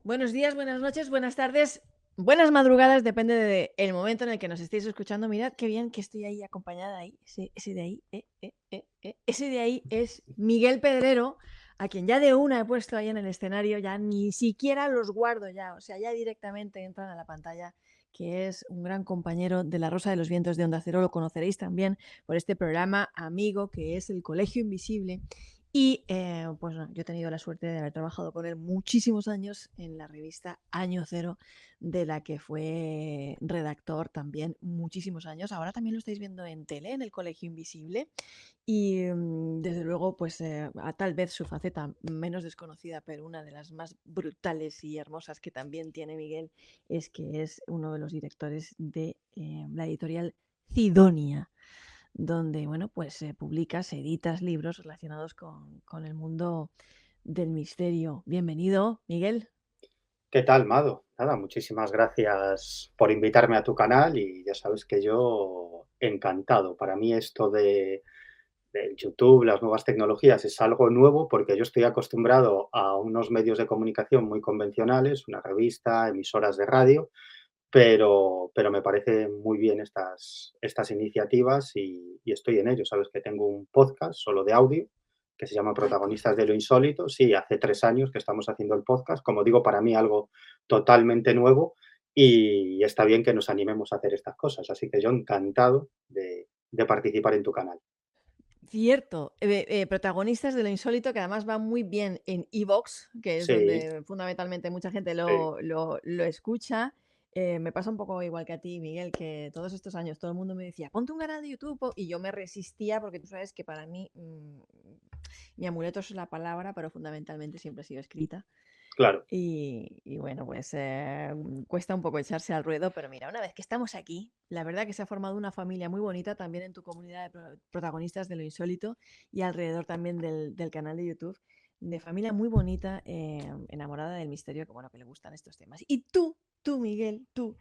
Buenos días, buenas noches, buenas tardes, buenas madrugadas, depende del momento en el que nos estéis escuchando. Mirad qué bien que estoy ahí acompañada ahí. Ese de ahí, ese de ahí es Miguel Pedrero, a quien ya de una he puesto ahí en el escenario, ya ni siquiera los guardo ya, o sea, ya directamente entran a la pantalla, que es un gran compañero de La Rosa de los Vientos de Onda Cero. Lo conoceréis también por este programa amigo que es El Colegio Invisible. Y pues no, yo he tenido la suerte de haber trabajado con él muchísimos años en la revista Año Cero, de la que fue redactor también muchísimos años. Ahora también lo estáis viendo en tele, en El Colegio Invisible. Y desde luego, pues tal vez su faceta menos desconocida, pero una de las más brutales y hermosas que también tiene Miguel, es que es uno de los directores de la editorial Cidonia, donde, bueno, pues publicas, editas libros relacionados con el mundo del misterio. Bienvenido, Miguel. ¿Qué tal, Mado? Nada, muchísimas gracias por invitarme a tu canal y ya sabes que yo encantado. Para mí esto del YouTube, las nuevas tecnologías es algo nuevo porque yo estoy acostumbrado a unos medios de comunicación muy convencionales, una revista, emisoras de radio, pero me parecen muy bien estas iniciativas y estoy en ello. Sabes que tengo un podcast solo de audio que se llama Ay, por Protagonistas de lo cierto. Insólito. Sí, hace 3 años que estamos haciendo el podcast. Como digo, para mí algo totalmente nuevo y está bien que nos animemos a hacer estas cosas. Así que yo encantado de participar en tu canal. Cierto, protagonistas de lo insólito, que además va muy bien en iVoox, que es Sí, donde fundamentalmente mucha gente sí. lo escucha. Me pasa un poco igual que a ti, Miguel, que todos estos años todo el mundo me decía, ponte un canal de YouTube, y yo me resistía porque tú sabes que para mí mi amuleto es la palabra, pero fundamentalmente siempre ha sido escrita. Claro. Y bueno, pues cuesta un poco echarse al ruedo, pero mira, una vez que estamos aquí, la verdad que se ha formado una familia muy bonita también en tu comunidad de protagonistas de lo insólito y alrededor también del canal de YouTube, de familia muy bonita, enamorada del misterio, que bueno, que le gustan estos temas. Y tú, Miguel, tú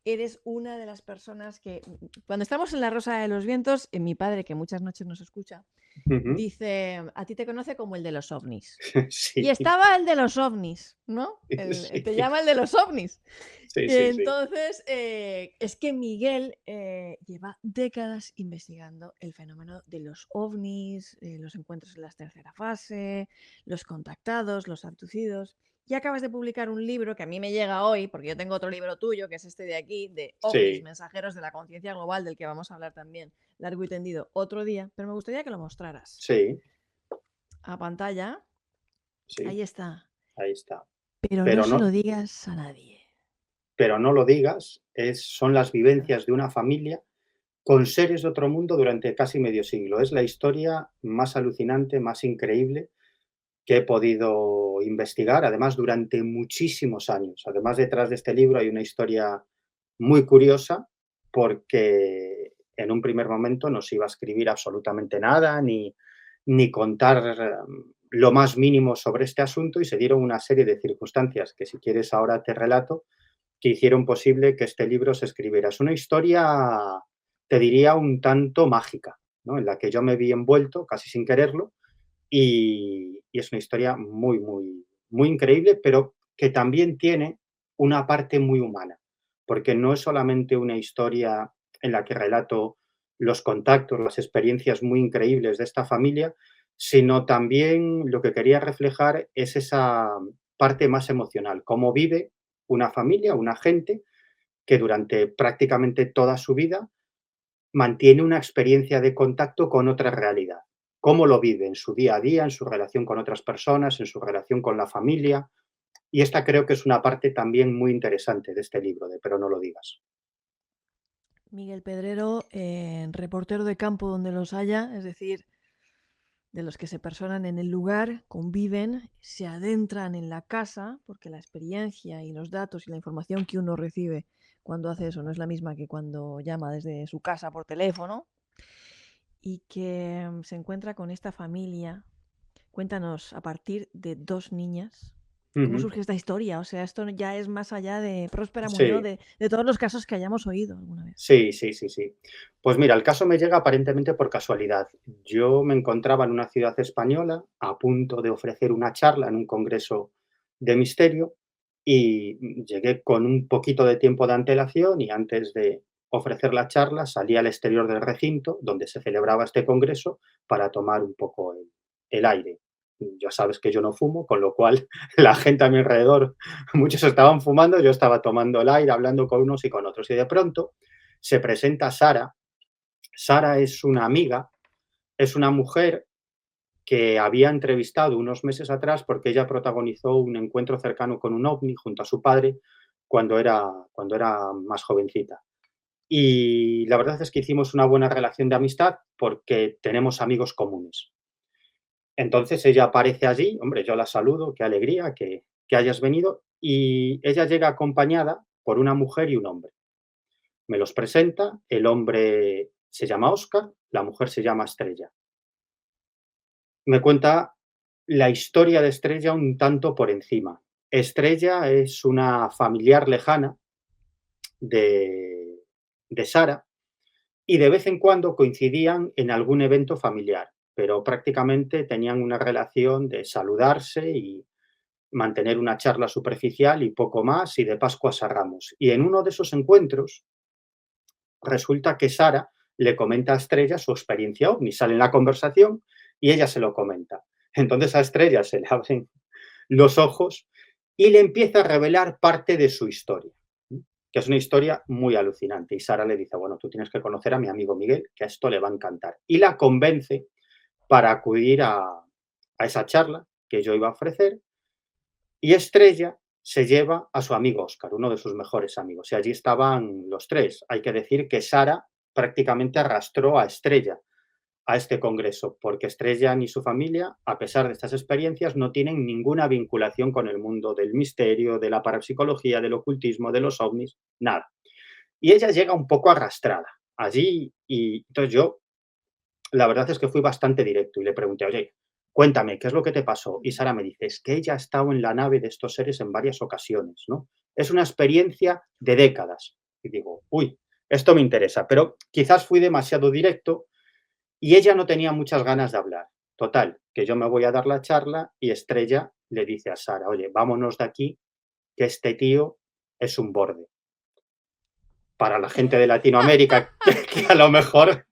eres una de las personas que, cuando estamos en La Rosa de los Vientos, mi padre, que muchas noches nos escucha, Ujú. dice, a ti te conoce como el de los ovnis. Y Sí, estaba el de los ovnis, ¿no? Te sí, llama el de los ovnis. sí, Y sí, sí. entonces, es que Miguel lleva décadas investigando el fenómeno de los ovnis, los encuentros en la tercera fase, los contactados, los abducidos. Y acabas de publicar un libro que a mí me llega hoy, porque yo tengo otro libro tuyo, que es este de aquí, de ovnis, Sí, mensajeros de la conciencia global, del que vamos a hablar también largo y tendido otro día, pero me gustaría que lo mostraras sí, a pantalla. sí, Ahí está. ahí está. Pero no Pero se lo no, digas a nadie. pero no lo digas, son las vivencias de una familia con seres de otro mundo durante casi medio siglo. Es la historia más alucinante, más increíble que he podido investigar, además durante muchísimos años. Además, detrás de este libro hay una historia muy curiosa porque en un primer momento no se iba a escribir absolutamente nada ni contar lo más mínimo sobre este asunto y se dieron una serie de circunstancias que si quieres ahora te relato que hicieron posible que este libro se escribiera. Es una historia, te diría, un tanto mágica, ¿no? En la que yo me vi envuelto casi sin quererlo y es una historia muy, muy, muy increíble, pero que también tiene una parte muy humana, porque no es solamente una historia en la que relato los contactos, las experiencias muy increíbles de esta familia, sino también lo que quería reflejar es esa parte más emocional, cómo vive una familia, una gente que durante prácticamente toda su vida mantiene una experiencia de contacto con otra realidad. Cómo lo vive en su día a día, en su relación con otras personas, en su relación con la familia. Y esta creo que es una parte también muy interesante de este libro, de Pero no lo digas. Miguel Pedrero, reportero de campo donde los haya, es decir, de los que se personan en el lugar, conviven, se adentran en la casa, porque la experiencia y los datos y la información que uno recibe cuando hace eso no es la misma que cuando llama desde su casa por teléfono, y que se encuentra con esta familia. Cuéntanos, a partir de dos niñas, ¿cómo Ujú. surge esta historia? O sea, esto ya es más allá de Próspera Muñoz, Sí, de todos los casos que hayamos oído alguna vez. sí, sí, sí, sí. Pues mira, el caso me llega aparentemente por casualidad. Yo me encontraba en una ciudad española a punto de ofrecer una charla en un congreso de misterio y llegué con un poquito de tiempo de antelación y antes de ofrecer la charla salí al exterior del recinto donde se celebraba este congreso para tomar un poco el aire. Ya sabes que yo no fumo, con lo cual la gente a mi alrededor, muchos estaban fumando, yo estaba tomando el aire, hablando con unos y con otros. Y de pronto se presenta Sara. Sara es una amiga, es una mujer que había entrevistado unos meses atrás porque ella protagonizó un encuentro cercano con un ovni junto a su padre cuando era más jovencita. Y la verdad es que hicimos una buena relación de amistad porque tenemos amigos comunes. Entonces ella aparece allí, hombre, yo la saludo, qué alegría que hayas venido, y ella llega acompañada por una mujer y un hombre. Me los presenta, el hombre se llama Óscar, la mujer se llama Estrella. Me cuenta la historia de Estrella un tanto por encima. Estrella es una familiar lejana de, de Sara y de vez en cuando coincidían en algún evento familiar, pero prácticamente tenían una relación de saludarse y mantener una charla superficial y poco más, y de Pascuas a Ramos. Y en uno de esos encuentros resulta que Sara le comenta a Estrella su experiencia ovni, sale en la conversación y ella se lo comenta. Entonces a Estrella se le abren los ojos y le empieza a revelar parte de su historia, que es una historia muy alucinante. Y Sara le dice, bueno, tú tienes que conocer a mi amigo Miguel, que a esto le va a encantar. Y la convence para acudir a esa charla que yo iba a ofrecer, y Estrella se lleva a su amigo Óscar, uno de sus mejores amigos, y allí estaban los tres. Hay que decir que Sara prácticamente arrastró a Estrella a este congreso, porque Estrella ni su familia, a pesar de estas experiencias, no tienen ninguna vinculación con el mundo del misterio, de la parapsicología, del ocultismo, de los ovnis, nada. Y ella llega un poco arrastrada allí y entonces yo, la verdad es que fui bastante directo y le pregunté, oye, cuéntame, ¿qué es lo que te pasó? Y Sara me dice, es que ella ha estado en la nave de estos seres en varias ocasiones, ¿no? Es una experiencia de décadas. Y digo, uy, esto me interesa, pero quizás fui demasiado directo y ella no tenía muchas ganas de hablar. Total, que yo me voy a dar la charla y Estrella le dice a Sara, oye, vámonos de aquí, que este tío es un borde. Para la gente de Latinoamérica que a lo mejor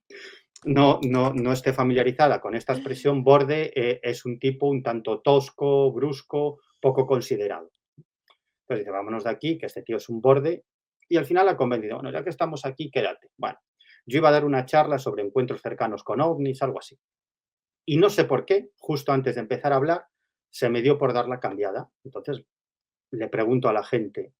no esté familiarizada con esta expresión, borde es un tipo un tanto tosco, brusco, poco considerado. Entonces dice, vámonos de aquí, que este tío es un borde. Y al final ha convencido, bueno, ya que estamos aquí, quédate. Bueno, yo iba a dar una charla sobre encuentros cercanos con ovnis, algo así. Y no sé por qué, justo antes de empezar a hablar, se me dio por dar la cambiada. Entonces le pregunto a la gente,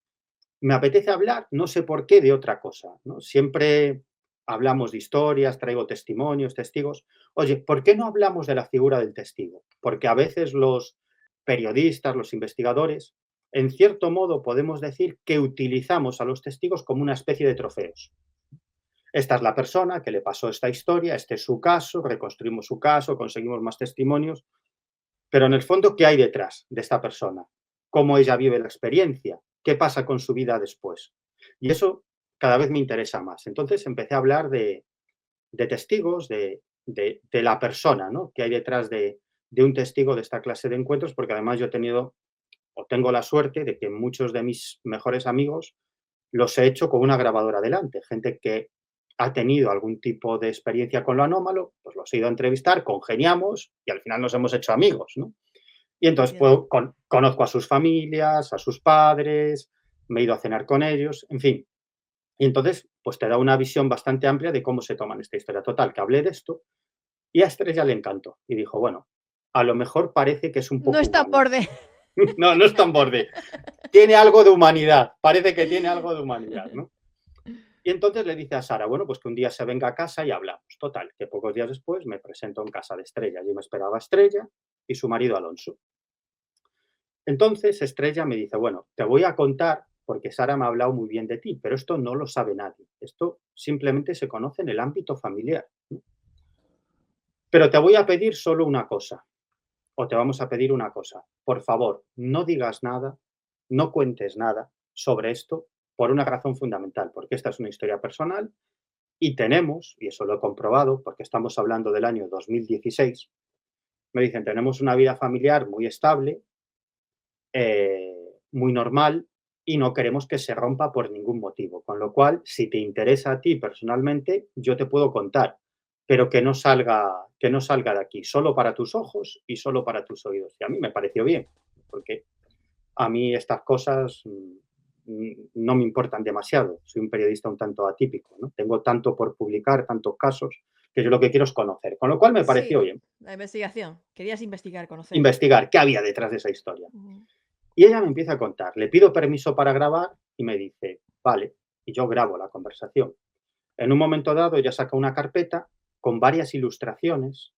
me apetece hablar, no sé por qué, de otra cosa, ¿no? Siempre hablamos de historias, traigo testimonios, testigos. Oye, ¿por qué no hablamos de la figura del testigo? Porque a veces los periodistas, los investigadores, en cierto modo podemos decir que utilizamos a los testigos como una especie de trofeos. Esta es la persona que le pasó esta historia, este es su caso, reconstruimos su caso, conseguimos más testimonios, pero en el fondo, ¿qué hay detrás de esta persona? ¿Cómo ella vive la experiencia? ¿Qué pasa con su vida después? Y eso cada vez me interesa más. Entonces empecé a hablar de testigos, de la persona, ¿no? Que hay detrás de un testigo de esta clase de encuentros, porque además yo he tenido o tengo la suerte de que muchos de mis mejores amigos los he hecho con una grabadora delante, gente que ha tenido algún tipo de experiencia con lo anómalo, pues los he ido a entrevistar, congeniamos y al final nos hemos hecho amigos, ¿no? Y entonces Entiendo. conozco a sus familias, a sus padres, me he ido a cenar con ellos, en fin. Y entonces, pues te da una visión bastante amplia de cómo se toman esta historia. Total, que hablé de esto y a Estrella le encantó. Y dijo, bueno, a lo mejor parece que es un No poco está humano. borde. No, no es tan borde. Tiene algo de humanidad. Parece que tiene algo de humanidad, ¿no? Y entonces le dice a Sara, bueno, pues que un día se venga a casa y hablamos. Total, que pocos días después me presento en casa de Estrella. Allí me esperaba Estrella y su marido Alonso. Entonces Estrella me dice, bueno, te voy a contar, porque Sara me ha hablado muy bien de ti, pero esto no lo sabe nadie. Esto simplemente se conoce en el ámbito familiar. Pero te voy a pedir solo una cosa, o te vamos a pedir una cosa. Por favor, no digas nada, no cuentes nada sobre esto por una razón fundamental, porque esta es una historia personal y tenemos, y eso lo he comprobado porque estamos hablando del año 2016, me dicen, tenemos una vida familiar muy estable, muy normal y no queremos que se rompa por ningún motivo. Con lo cual, si te interesa a ti personalmente, yo te puedo contar, pero que no salga de aquí, solo para tus ojos y solo para tus oídos. Y a mí me pareció bien, porque a mí estas cosas no me importan demasiado. Soy un periodista un tanto atípico, ¿no? Tengo tanto por publicar, tantos casos, que yo lo que quiero es conocer. Con lo cual me pareció Sí, bien la investigación. Querías investigar, conocer. investigar qué había detrás de esa historia. Ujú. Y ella me empieza a contar, le pido permiso para grabar y me dice, vale, y yo grabo la conversación. En un momento dado ella saca una carpeta con varias ilustraciones,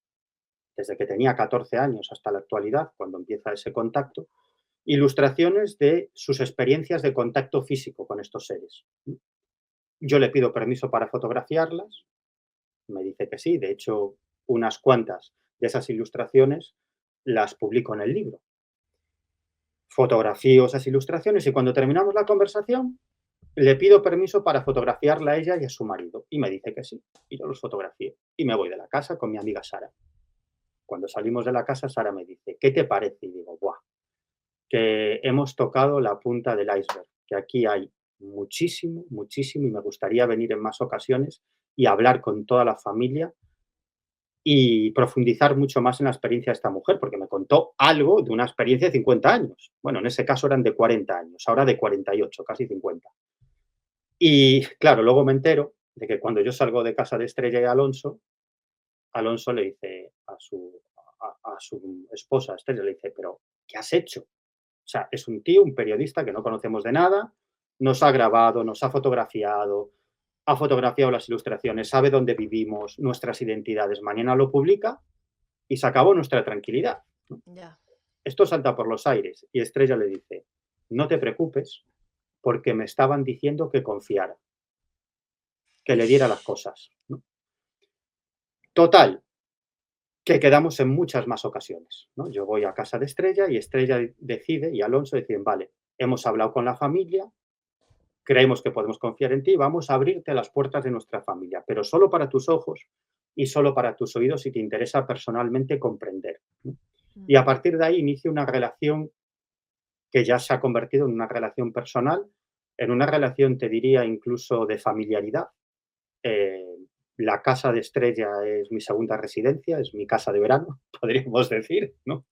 desde que tenía 14 años hasta la actualidad, cuando empieza ese contacto, ilustraciones de sus experiencias de contacto físico con estos seres. Yo le pido permiso para fotografiarlas, me dice que sí, de hecho, unas cuantas de esas ilustraciones las publico en el libro. Fotografío esas ilustraciones y cuando terminamos la conversación, le pido permiso para fotografiarla a ella y a su marido. Y me dice que sí. Y yo los fotografío. Y me voy de la casa con mi amiga Sara. Cuando salimos de la casa, Sara me dice, ¿qué te parece? Y digo, ¡buah! Que hemos tocado la punta del iceberg, que aquí hay muchísimo, muchísimo y me gustaría venir en más ocasiones y hablar con toda la familia y profundizar mucho más en la experiencia de esta mujer, porque me contó algo de una experiencia de 50 años. Bueno, en ese caso eran de 40 años, ahora de 48, casi 50. Y claro, luego me entero de que cuando yo salgo de casa de Estrella y Alonso, Alonso le dice a su esposa, Estrella, le dice, pero ¿qué has hecho? O sea, es un tío, un periodista que no conocemos de nada, nos ha grabado, nos ha fotografiado las ilustraciones, sabe dónde vivimos, nuestras identidades. Mañana lo publica y se acabó nuestra tranquilidad. Ya. Esto salta por los aires y Estrella le dice, no te preocupes porque me estaban diciendo que confiara, que le diera las Ish. cosas. ¿No? Total, que quedamos en muchas más ocasiones. ¿No? Yo voy a casa de Estrella y Estrella decide y Alonso deciden, vale, hemos hablado con la familia, creemos que podemos confiar en ti, vamos a abrirte las puertas de nuestra familia, pero solo para tus ojos y solo para tus oídos si te interesa personalmente comprender. ¿No? Y Mm. a partir de ahí inicia una relación que ya se ha convertido en una relación personal, en una relación, te diría, incluso de familiaridad. Eh, la casa de Estrella es mi segunda residencia, es mi casa de verano, podríamos decir, ¿no?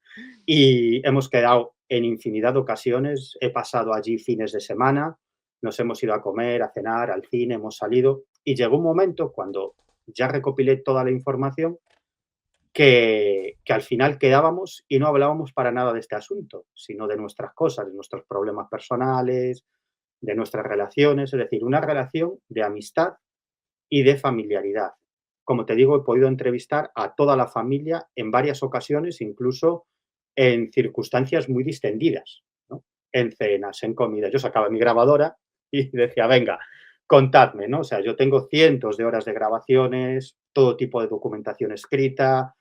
Y hemos quedado en infinidad de ocasiones, he pasado allí fines de semana, nos hemos ido a comer, a cenar, al cine, hemos salido y llegó un momento cuando ya recopilé toda la información que al final quedábamos y no hablábamos para nada de este asunto, sino de nuestras cosas, de nuestros problemas personales, de nuestras relaciones, es decir, una relación de amistad y de familiaridad. Como te digo, he podido entrevistar a toda la familia en varias ocasiones, incluso en circunstancias muy distendidas, ¿no? En cenas, en comidas. Yo sacaba mi grabadora y decía, venga, contadme, ¿no? O sea, yo tengo cientos de horas de grabaciones, todo tipo de documentación escrita,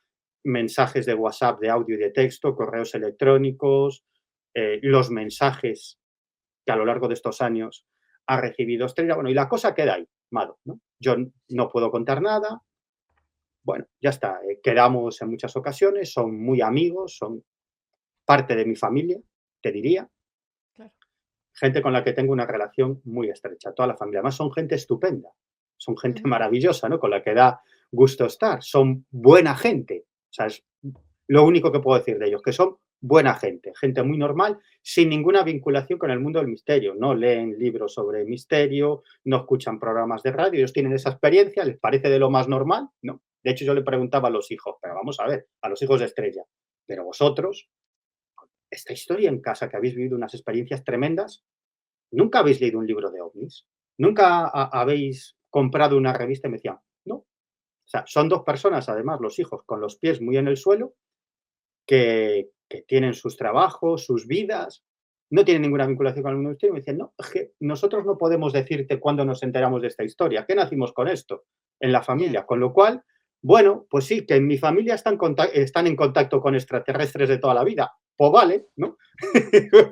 mensajes de WhatsApp, de audio y de texto, correos electrónicos, los mensajes que a lo largo de estos años ha recibido Estrella. Bueno, y la cosa queda ahí, Mado, ¿no? Yo no puedo contar nada. Bueno, ya está. Quedamos en muchas ocasiones, son muy amigos, son parte de mi familia, te diría. Claro. Gente con la que tengo una relación muy estrecha, toda la familia. Además, son gente estupenda, son gente Ujú. maravillosa, ¿no? Con la que da gusto estar, son buena gente. O sea, es lo único que puedo decir de ellos, que son buena gente muy normal, sin ninguna vinculación con el mundo del misterio. No leen libros sobre misterio, no escuchan programas de radio, ellos tienen esa experiencia, les parece de lo más normal, ¿no? De hecho, yo le preguntaba a los hijos, pero vamos a ver, a los hijos de Estrella, pero vosotros, esta historia en casa que habéis vivido unas experiencias tremendas, ¿nunca habéis leído un libro de ovnis? ¿Nunca habéis comprado una revista? Y me decían, no. O sea, son dos personas, además, los hijos, con los pies muy en el suelo, que tienen sus trabajos, sus vidas, no tienen ninguna vinculación con el mundo del misterio. Me decían, no, es que nosotros no podemos decirte cuándo nos enteramos de esta historia, ¿qué nacimos con esto? En la Ya. familia. Con lo cual, bueno, pues sí, que en mi familia están en contacto con extraterrestres de toda la vida. Pues vale, ¿no?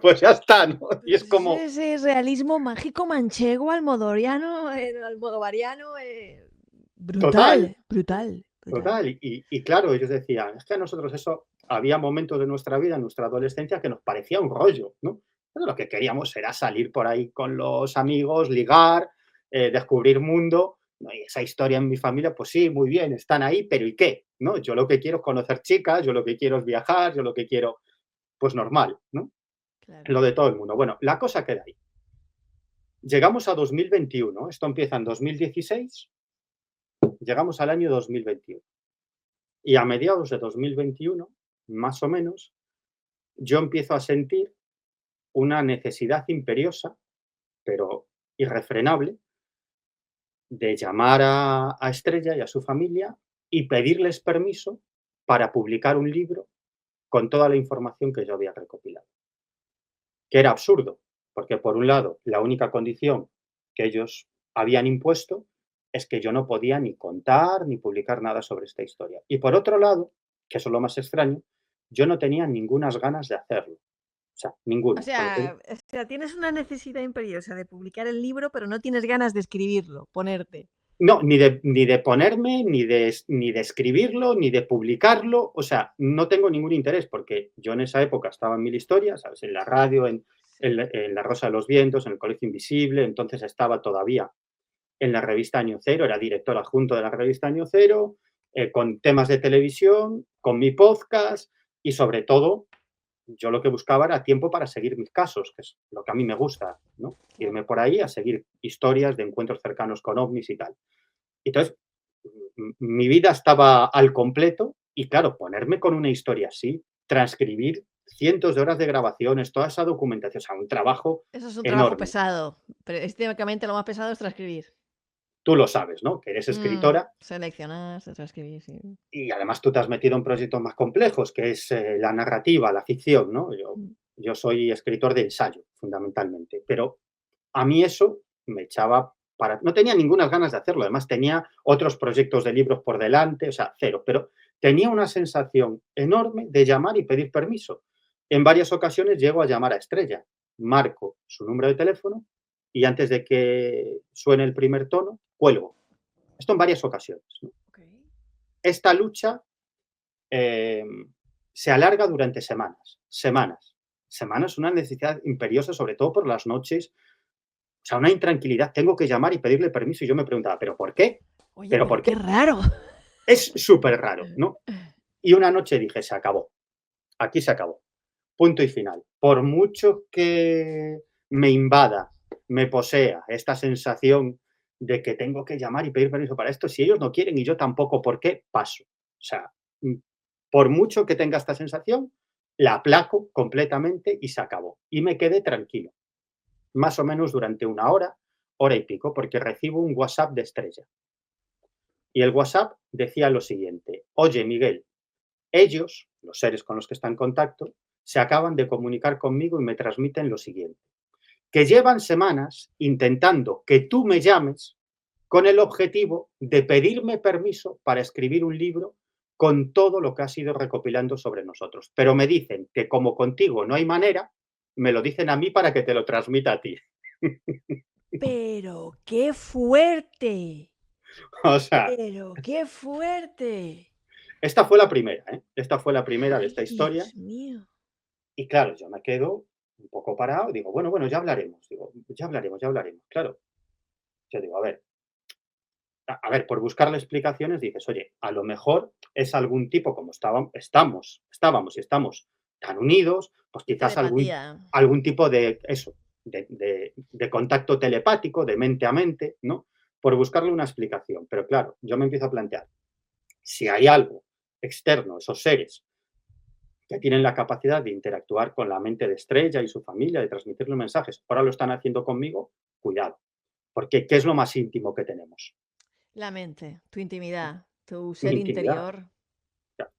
Pues ya está, ¿no? Y es Pues como, ese realismo mágico manchego, almodoriano, almodovariano, total, brutal, brutal, brutal. total. Y claro, ellos decían, es que a nosotros eso, había momentos de nuestra vida, en nuestra adolescencia, que nos parecía un rollo, ¿no? Pero lo que queríamos era salir por ahí con los amigos, ligar, descubrir mundo. ¿No? Y esa historia en mi familia, pues sí, muy bien, están ahí, pero ¿y qué? ¿No? Yo lo que quiero es conocer chicas, yo lo que quiero es viajar, yo lo que quiero, pues normal, ¿no? Claro. Lo de todo el mundo. Bueno, la cosa queda ahí. Llegamos a 2021, esto empieza en 2016, llegamos al año 2021. Y a mediados de 2021, más o menos, yo empiezo a sentir una necesidad imperiosa, pero irrefrenable, de llamar a Estrella y a su familia y pedirles permiso para publicar un libro con toda la información que yo había recopilado. Que era absurdo, porque por un lado, la única condición que ellos habían impuesto es que yo no podía ni contar ni publicar nada sobre esta historia. Y por otro lado, que eso es lo más extraño, yo no tenía ningunas ganas de hacerlo. O sea, O ninguna. sea, o sea, tienes una necesidad imperiosa de publicar el libro, pero no tienes ganas de escribirlo, ponerte. No, ni de ponerme, ni de escribirlo, ni de publicarlo. O sea, no tengo ningún interés porque yo en esa época estaba en Mil Historias, ¿sabes? En la radio, Sí. en La Rosa de los Vientos, en El Colegio Invisible. Entonces estaba todavía en la revista Año Cero, era director adjunto de la revista Año Cero, con temas de televisión, con mi podcast y sobre todo yo lo que buscaba era tiempo para seguir mis casos, que es lo que a mí me gusta, ¿no? Claro. Irme por ahí a seguir historias de encuentros cercanos con ovnis y tal. Entonces, mi vida estaba al completo y claro, ponerme con una historia así, transcribir cientos de horas de grabaciones, toda esa documentación, o sea, un trabajo Eso es un trabajo enorme. pesado. Pero estéticamente lo más pesado es transcribir. Tú lo sabes, ¿no? Que eres escritora Seleccionar, transcribir, sí. y además tú te has metido en proyectos más complejos, que es la narrativa, la ficción, ¿no? Mm. Yo soy escritor de ensayo, fundamentalmente, pero a mí eso me echaba para... No tenía ninguna ganas de hacerlo, además tenía otros proyectos de libros por delante, o sea, cero, pero tenía una sensación enorme de llamar y pedir permiso. En varias ocasiones llego a llamar a Estrella, marco su número de teléfono y antes de que suene el primer tono, cuelgo. Esto en varias ocasiones, ¿no? Okay. Esta lucha eh, se alarga durante semanas, semanas, semanas, una necesidad imperiosa, sobre todo por las noches, o sea, una intranquilidad, tengo que llamar y pedirle permiso y yo me preguntaba, ¿pero por qué? Oye, ¿Pero pero por qué qué? raro. Es súper raro, ¿no? Y una noche dije, se acabó, aquí se acabó, punto y final. Por mucho que me invada, me posea esta sensación de que tengo que llamar y pedir permiso para esto, si ellos no quieren y yo tampoco, ¿por qué? Paso. O sea, por mucho que tenga esta sensación, la aplaco completamente y se acabó. Y me quedé tranquilo, más o menos durante una hora, hora y pico, porque recibo un WhatsApp de Estrella. Y el WhatsApp decía lo siguiente: oye, Miguel, ellos, los seres con los que está en contacto, se acaban de comunicar conmigo y me transmiten lo siguiente: que llevan semanas intentando que tú me llames con el objetivo de pedirme permiso para escribir un libro con todo lo que has ido recopilando sobre nosotros. Pero me dicen que como contigo no hay manera, me lo dicen a mí para que te lo transmita a ti. Pero qué fuerte. O sea, Pero qué fuerte. esta fue la primera, ¿eh? Esta fue la primera de Ay, esta historia. Dios mío. Y claro, yo me quedo un poco parado, digo, bueno, bueno, ya hablaremos, digo, ya hablaremos, ya hablaremos. Claro, yo digo, a ver, por buscarle explicaciones dices, oye, a lo mejor es algún tipo, como estábamos y estamos tan unidos, pues quizás algún, Telepatía. algún tipo de eso, de contacto telepático, de mente a mente, ¿no? Por buscarle una explicación. Pero claro, yo me empiezo a plantear, si hay algo externo, esos seres que tienen la capacidad de interactuar con la mente de Estrella y su familia, de transmitirle mensajes, ahora lo están haciendo conmigo, cuidado, porque ¿qué es lo más íntimo que tenemos? La mente, tu intimidad, tu Mi ser intimidad, interior.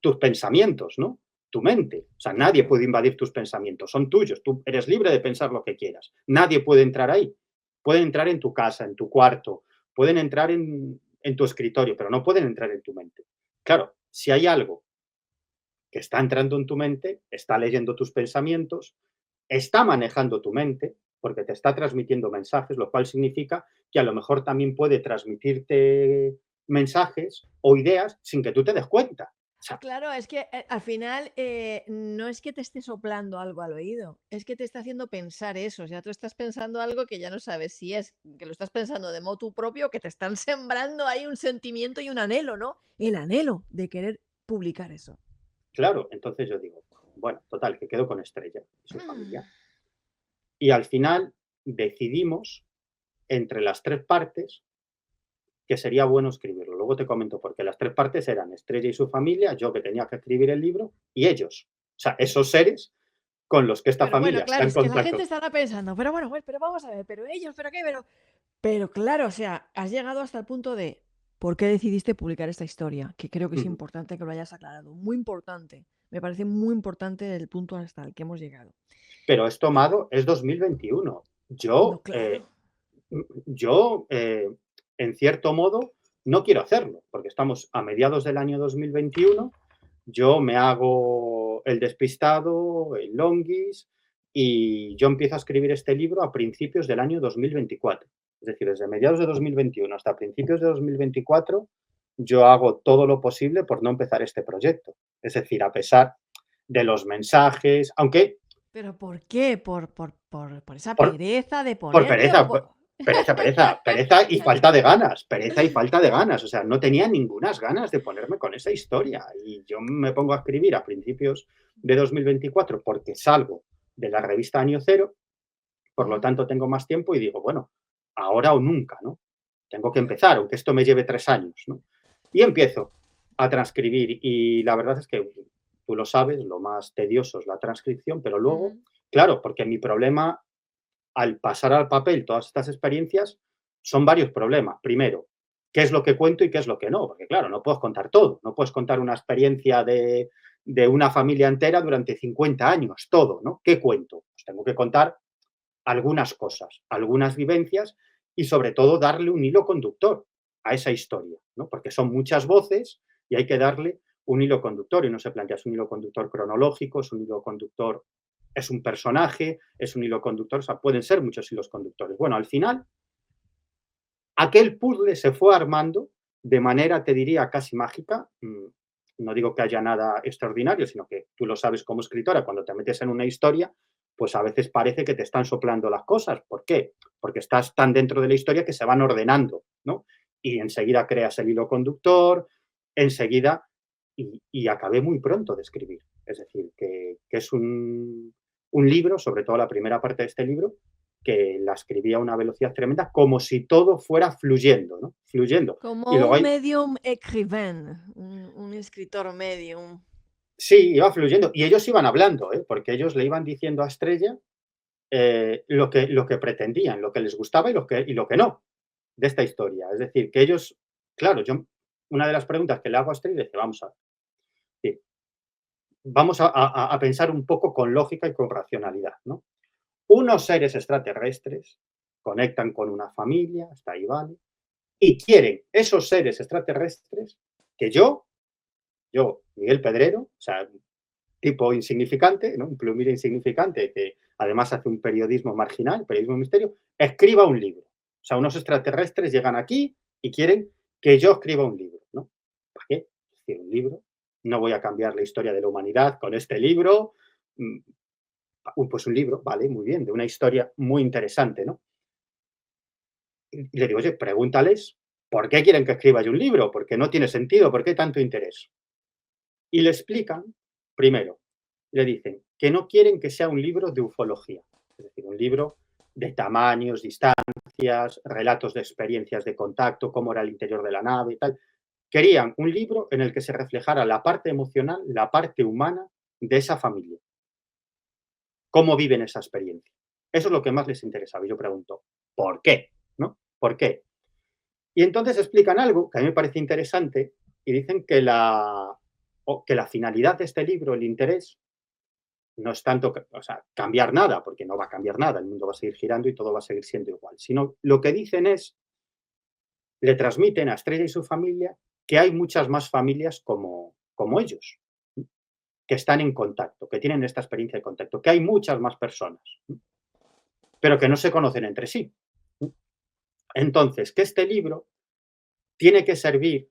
tus pensamientos, ¿no? Tu mente. O sea, nadie Claro. puede invadir tus pensamientos, son tuyos, tú eres libre de pensar lo que quieras. Nadie puede entrar ahí. Pueden entrar en tu casa, en tu cuarto, pueden entrar en tu escritorio, pero no pueden entrar en tu mente. Claro, si hay algo que está entrando en tu mente, está leyendo tus pensamientos, está manejando tu mente, porque te está transmitiendo mensajes, lo cual significa que a lo mejor también puede transmitirte mensajes o ideas sin que tú te des cuenta. sea, Claro, es que al final no es que te esté soplando algo al oído, es que te está haciendo pensar eso. O sea, tú estás pensando algo que ya no sabes si es que lo estás pensando de motu propio, que te están sembrando ahí un sentimiento y un anhelo, ¿no? El anhelo de querer publicar eso. claro, entonces yo digo, bueno, total, que quedo con Estrella y su familia. Y al final decidimos entre las 3 partes que sería bueno escribirlo. Luego te comento por qué. Las 3 partes eran Estrella y su familia, yo que tenía que escribir el libro y ellos. O sea, esos seres con los que esta Pero bueno, familia está claro, en es que la gente contacto. estará pensando, pero bueno, pues, pero vamos a ver, pero ellos, pero qué, pero claro, o sea, has llegado hasta el punto de ¿por qué decidiste publicar esta historia? Que creo que es Ujú. importante que lo hayas aclarado, muy importante. Me parece muy importante el punto hasta el que hemos llegado. Pero es Y tomado, es 2021. no, Yo, claro. yo en cierto modo, no quiero hacerlo, porque estamos a mediados del año 2021, yo me hago el despistado, el longuis, y yo empiezo a escribir este libro a principios del año 2024. Es decir, desde mediados de 2021 hasta principios de 2024, yo hago todo lo posible por no empezar este proyecto. Es decir, a pesar de los mensajes, aunque ¿Pero por qué? ¿Por esa por, pereza de por ponerte o pereza, por...? pereza y falta de ganas, pereza y falta de ganas. O sea, no tenía ningunas ganas de ponerme con esa historia. Y yo me pongo a escribir a principios de 2024 porque salgo de la revista Año Cero, por lo Ujú. tanto tengo más tiempo y digo, bueno, ahora o nunca, ¿no? Tengo que empezar, aunque esto me lleve 3 años, ¿no? Y empiezo a transcribir y la verdad es que tú lo sabes, lo más tedioso es la transcripción, pero luego, Ujú. claro, porque mi problema al pasar al papel todas estas experiencias son varios problemas. Primero, ¿qué es lo que cuento y qué es lo que no? Porque claro, no puedes contar todo, no puedes contar una experiencia de una familia entera durante 50 años, todo, ¿no? ¿Qué cuento? Pues tengo que contar algunas cosas, algunas vivencias y sobre todo darle un hilo conductor a esa historia, ¿no? Porque son muchas voces y hay que darle un hilo conductor y no se plantea, es un hilo conductor cronológico, es un hilo conductor, es un personaje, es un hilo conductor, o sea, pueden ser muchos hilos conductores. Bueno, al final, aquel puzzle se fue armando de manera, te diría, casi mágica. No digo que haya nada extraordinario, sino que tú lo sabes como escritora, cuando te metes en una historia, pues a veces parece que te están soplando las cosas. ¿Por qué? Porque estás tan dentro de la historia que se van ordenando, ¿no? Y enseguida creas el hilo conductor, enseguida, y acabé muy pronto de escribir. Es decir, que es un libro, sobre todo la primera parte de este libro, que la escribía a una velocidad tremenda, como si todo fuera fluyendo, ¿no? Fluyendo. Como Y luego un hay, medium écrivain, un escritor medium. sí, iba fluyendo. Y ellos iban hablando, ¿eh? Porque ellos le iban diciendo a Estrella lo que pretendían, lo que les gustaba y lo que no de esta historia. Es decir, que ellos, claro, yo, una de las preguntas que le hago a Estrella es que vamos a, sí, vamos a pensar un poco con lógica y con racionalidad, ¿no? Unos seres extraterrestres conectan con una familia, hasta ahí vale, y quieren esos seres extraterrestres que yo, Miguel Pedrero, o sea, tipo insignificante, ¿no? Un plumín insignificante que además hace un periodismo marginal, periodismo misterio, escriba un libro. O sea, unos extraterrestres llegan aquí y quieren que yo escriba un libro, ¿no? ¿Para qué? Escribir un libro. No voy a cambiar la historia de la humanidad con este libro. Mm, Pues un libro, vale, muy bien, de una historia muy interesante, ¿no? Y le digo, oye, pregúntales por qué quieren que escriba yo un libro, porque no tiene sentido, por qué tanto interés. Y le explican, primero, le dicen que no quieren que sea un libro de ufología, es decir, un libro de tamaños, distancias, relatos de experiencias de contacto, cómo era el interior de la nave y tal. Querían un libro en el que se reflejara la parte emocional, la parte humana de esa familia, cómo viven esa experiencia. Eso es lo que más les interesaba. Y yo pregunto, ¿por qué? ¿No? ¿Por qué? Y entonces explican algo que a mí me parece interesante y dicen que la finalidad de este libro, el interés, no es tanto, o sea, cambiar nada, porque no va a cambiar nada, el mundo va a seguir girando y todo va a seguir siendo igual, sino lo que dicen es, le transmiten a Estrella y su familia que hay muchas más familias como ellos, que están en contacto, que tienen esta experiencia de contacto, que hay muchas más personas, pero que no se conocen entre sí. Entonces, que este libro tiene que servir,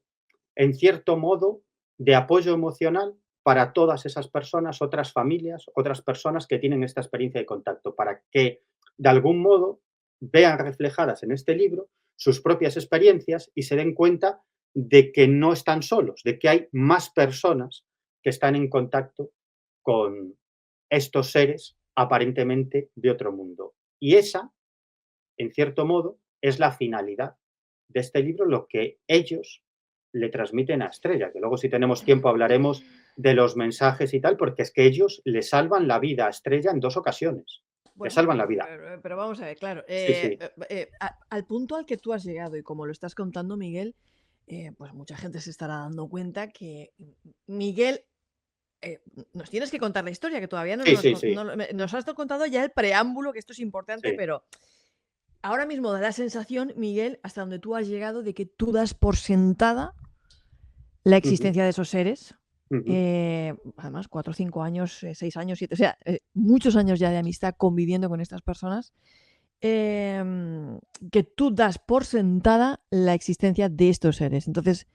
en cierto modo, de apoyo emocional para todas esas personas, otras familias, otras personas que tienen esta experiencia de contacto, para que de algún modo vean reflejadas en este libro sus propias experiencias y se den cuenta de que no están solos, de que hay más personas que están en contacto con estos seres aparentemente de otro mundo. Y esa, en cierto modo, es la finalidad de este libro, lo que ellos le transmiten a Estrella, que luego si tenemos tiempo hablaremos de los mensajes y tal, porque es que ellos le salvan la vida a Estrella en 2 ocasiones. Le Bueno, salvan la vida. pero vamos a ver, claro. Sí, sí, Al punto al que tú has llegado y como lo estás contando, Miguel, pues mucha gente se estará dando cuenta que Miguel, nos tienes que contar la historia, que todavía no sí, nos, sí, sí, nos has contado ya el preámbulo, que esto es importante, sí. pero ahora mismo da la sensación, Miguel, hasta donde tú has llegado, de que tú das por sentada la Ujú, existencia de esos seres. ujú, Además, 4, 5 años, 6 años, 7, o sea, muchos años ya de amistad conviviendo con estas personas, que tú das por sentada la existencia de estos seres. Entonces,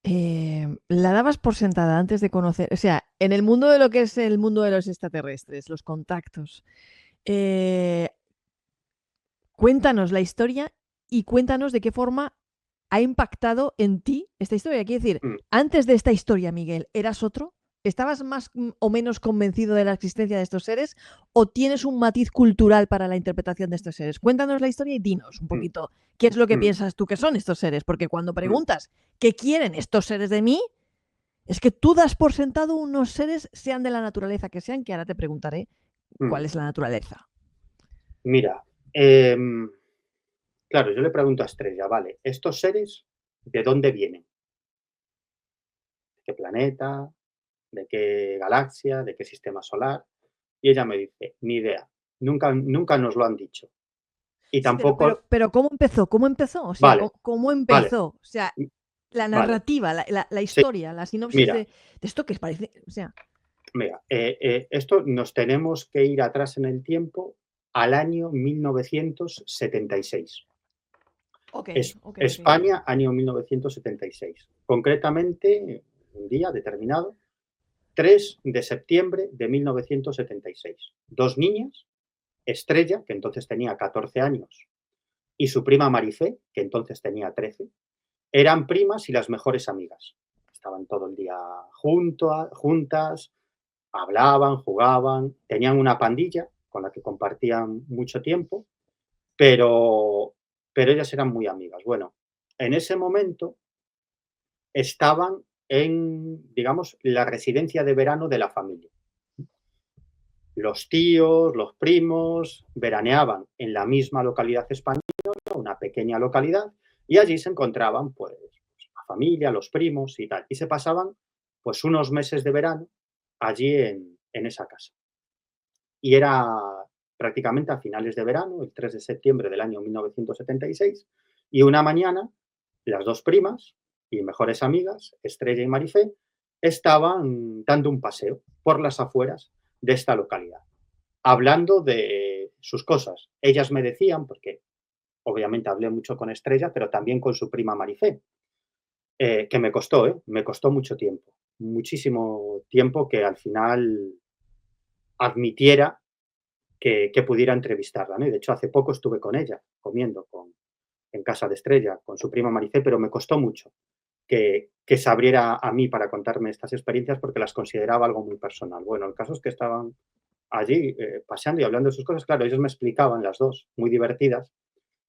la dabas por sentada antes de conocer, o sea, en el mundo de lo que es el mundo de los extraterrestres, los contactos. eh, Cuéntanos la historia y cuéntanos de qué forma ha impactado en ti esta historia. Quiero decir, mm, antes de esta historia, Miguel, ¿eras otro? ¿Estabas más o menos convencido de la existencia de estos seres o tienes un matiz cultural para la interpretación de estos seres? Cuéntanos la historia y dinos un mm, poquito qué es lo que mm, piensas tú que son estos seres, porque cuando mm, preguntas qué quieren estos seres de mí, es que tú das por sentado unos seres, sean de la naturaleza que sean, que ahora te preguntaré mm. cuál es la naturaleza. Mira, claro, yo le pregunto a Estrella, vale, ¿estos seres de dónde vienen? ¿De qué planeta? ¿De qué galaxia? ¿De qué sistema solar? Y ella me dice, ni idea, nunca nos lo han dicho. Y Sí, tampoco, pero ¿cómo empezó? ¿Cómo empezó? O sea, vale, ¿cómo vale, empezó? O sea, la vale, narrativa, la sí, historia, la sinopsis mira, de esto que parece. O sea, mira, esto nos tenemos que ir atrás en el tiempo al año 1976. ok, ok, ok, ok. España, año 1976. Concretamente, un día determinado, 3 de septiembre de 1976. Dos niñas, Estrella, que entonces tenía 14 años, y su prima Marifé, que entonces tenía 13, eran primas y las mejores amigas. Estaban todo el día juntas, hablaban, jugaban, tenían una pandilla con la que compartían mucho tiempo, pero, pero ellas eran muy amigas. Bueno, en ese momento estaban en, digamos, la residencia de verano de la familia. Los tíos, los primos, veraneaban en la misma localidad española, una pequeña localidad, y allí se encontraban, pues, la familia, los primos y tal. Y se pasaban, pues, unos meses de verano allí en esa casa. Y era prácticamente a finales de verano, el 3 de septiembre del año 1976, y una mañana las dos primas y mejores amigas, Estrella y Marifé, estaban dando un paseo por las afueras de esta localidad, hablando de sus cosas. Ellas me decían, porque obviamente hablé mucho con Estrella, pero también con su prima Marifé, que me costó, me costó mucho tiempo, muchísimo tiempo que al final admitiera que pudiera entrevistarla, ¿no? Y de hecho hace poco estuve con ella, comiendo en casa de Estrella, con su prima Maricé, pero me costó mucho que se abriera a mí para contarme estas experiencias porque las consideraba algo muy personal. Bueno, el caso es que estaban allí paseando y hablando de sus cosas. Claro, ellos me explicaban, las dos, muy divertidas,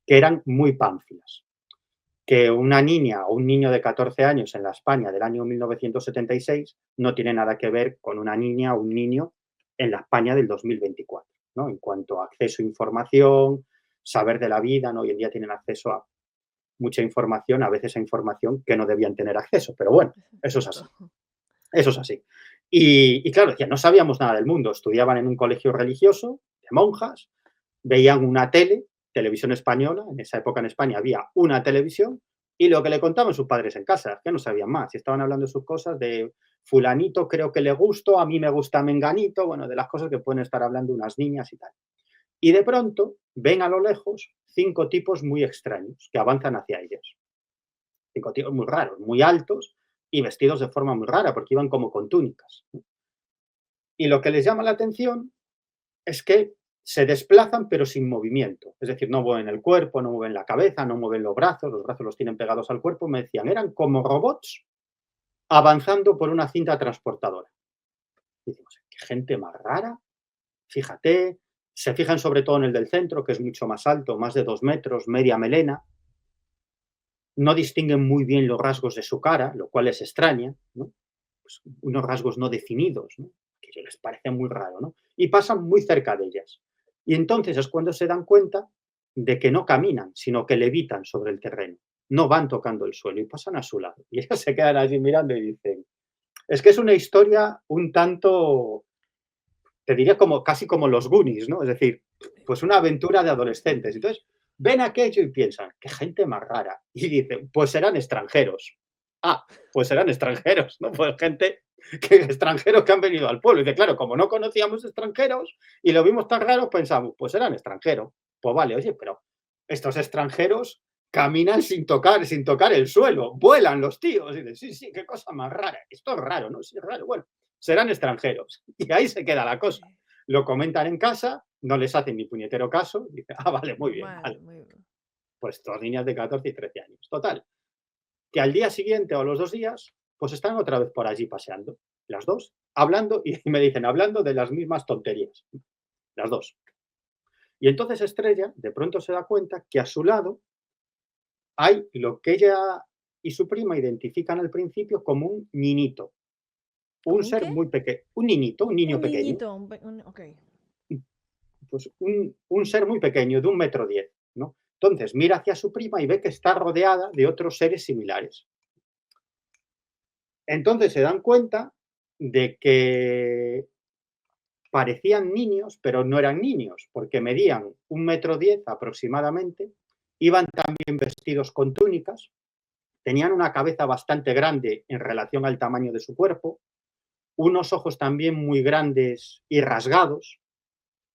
que eran muy pánfilas, que una niña o un niño de 14 años en la España del año 1976 no tiene nada que ver con una niña o un niño en la España del 2024, ¿no? En cuanto a acceso a información, saber de la vida, ¿no? Hoy en día tienen acceso a mucha información, a veces a información que no debían tener acceso, pero bueno, eso es Exacto. así, eso es así. Y claro, decía, no sabíamos nada del mundo, estudiaban en un colegio religioso de monjas, veían una televisión española, en esa época en España había una televisión, y lo que le contaban sus padres en casa, que no sabían más, y estaban hablando de sus cosas, de fulanito creo que le gusto, a mí me gusta menganito, bueno, de las cosas que pueden estar hablando unas niñas y tal. Y de pronto ven a lo lejos 5 tipos muy extraños que avanzan hacia ellos. 5 tipos muy raros, muy altos, y vestidos de forma muy rara, porque iban como con túnicas. Y lo que les llama la atención es que se desplazan pero sin movimiento. Es decir, no mueven el cuerpo, no mueven la cabeza, no mueven los brazos los tienen pegados al cuerpo. Me decían, eran como robots avanzando por una cinta transportadora. Y decimos, qué gente más rara, fíjate, se fijan sobre todo en el del centro, que es mucho más alto, más de 2 metros, media melena, no distinguen muy bien los rasgos de su cara, lo cual les extraña, ¿no? Pues unos rasgos no definidos, ¿no? Que les parece muy raro, ¿no? Y pasan muy cerca de ellas. Y entonces es cuando se dan cuenta de que no caminan, sino que levitan sobre el terreno. No van tocando el suelo y pasan a su lado. Y ellas se quedan allí mirando y dicen, es que es una historia un tanto, te diría como casi como los Goonies, ¿no? Es decir, pues una aventura de adolescentes. Entonces, ven aquello y piensan, qué gente más rara. Y dicen, pues serán extranjeros. Ah, pues serán extranjeros, ¿no? Pues gente extranjeros que han venido al pueblo. Y que claro, como no conocíamos extranjeros y lo vimos tan raro, pensamos, pues serán extranjeros. Pues vale, oye, pero estos extranjeros caminan sin tocar el suelo, vuelan los tíos. Y dicen, sí, sí, qué cosa más rara. Esto es raro, ¿no? Sí, es raro. Bueno, serán extranjeros. Y ahí se queda la cosa. Lo comentan en casa, no les hacen ni puñetero caso. Dicen, ah, vale, muy bien, Normal, vale. muy bien. Pues dos niñas de 14 y 13 años. Total, que al día siguiente o a los 2 días, pues están otra vez por allí paseando, las dos, hablando, y me dicen, hablando de las mismas tonterías, las dos. Y entonces Estrella de pronto se da cuenta que a su lado hay lo que ella y su prima identifican al principio como un niñito, un ¿Cómo un ser qué? muy pequeño, un niñito, un niño Un pequeño, niñito, ok. pues un ser muy pequeño, de 1,10 m, ¿no? Entonces mira hacia su prima y ve que está rodeada de otros seres similares. Entonces se dan cuenta de que parecían niños, pero no eran niños, porque medían 1,10 m aproximadamente, iban también vestidos con túnicas, tenían una cabeza bastante grande en relación al tamaño de su cuerpo, unos ojos también muy grandes y rasgados,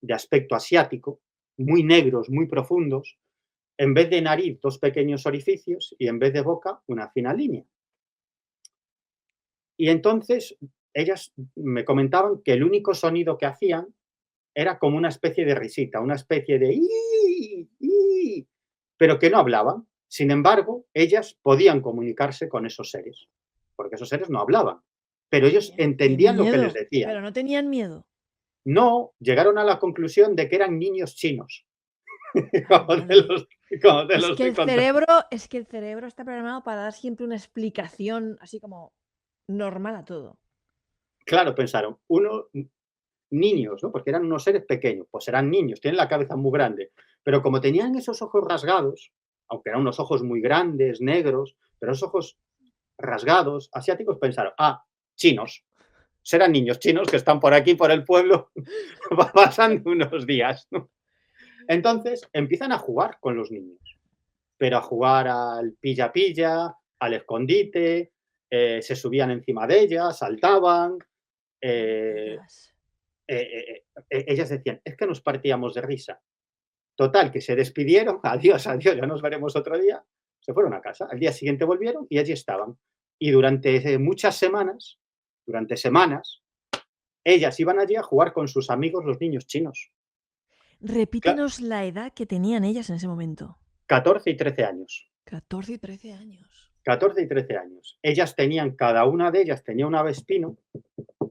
de aspecto asiático, muy negros, muy profundos, en vez de nariz, dos pequeños orificios y en vez de boca, una fina línea. Y entonces ellas me comentaban que el único sonido que hacían era como una especie de risita, una especie de pero que no hablaban. Sin embargo, ellas podían comunicarse con esos seres, porque esos seres no hablaban, pero ellos Qué entendían lo que les miedo. decían. Pero no tenían miedo. No, llegaron a la conclusión de que eran niños chinos, Ah, vale. como te lo estoy contando. Es que el cerebro está programado para dar siempre una explicación así como normal a todo. Claro, pensaron, niños, ¿no? Porque eran unos seres pequeños, pues eran niños, tienen la cabeza muy grande, pero como tenían esos ojos rasgados, aunque eran unos ojos muy grandes, negros, pero esos ojos rasgados, asiáticos, pensaron, ah, chinos, serán niños chinos que están por aquí, por el pueblo, pasando unos días, ¿no? Entonces empiezan a jugar con los niños, pero a jugar al pilla-pilla, al escondite, se subían encima de ellas, saltaban, No me eh, digas. ellas decían, es que nos partíamos de risa. Total, que se despidieron, adiós, adiós, ya nos veremos otro día, se fueron a casa. Al día siguiente volvieron y allí estaban. Y durante muchas semanas, durante semanas, ellas iban allí a jugar con sus amigos, los niños chinos. Repítenos la edad que tenían ellas en ese momento. 14 y 13 años. 14 y 13 años. 14 y 13 años. Ellas tenían, cada una de ellas tenía una Vespino,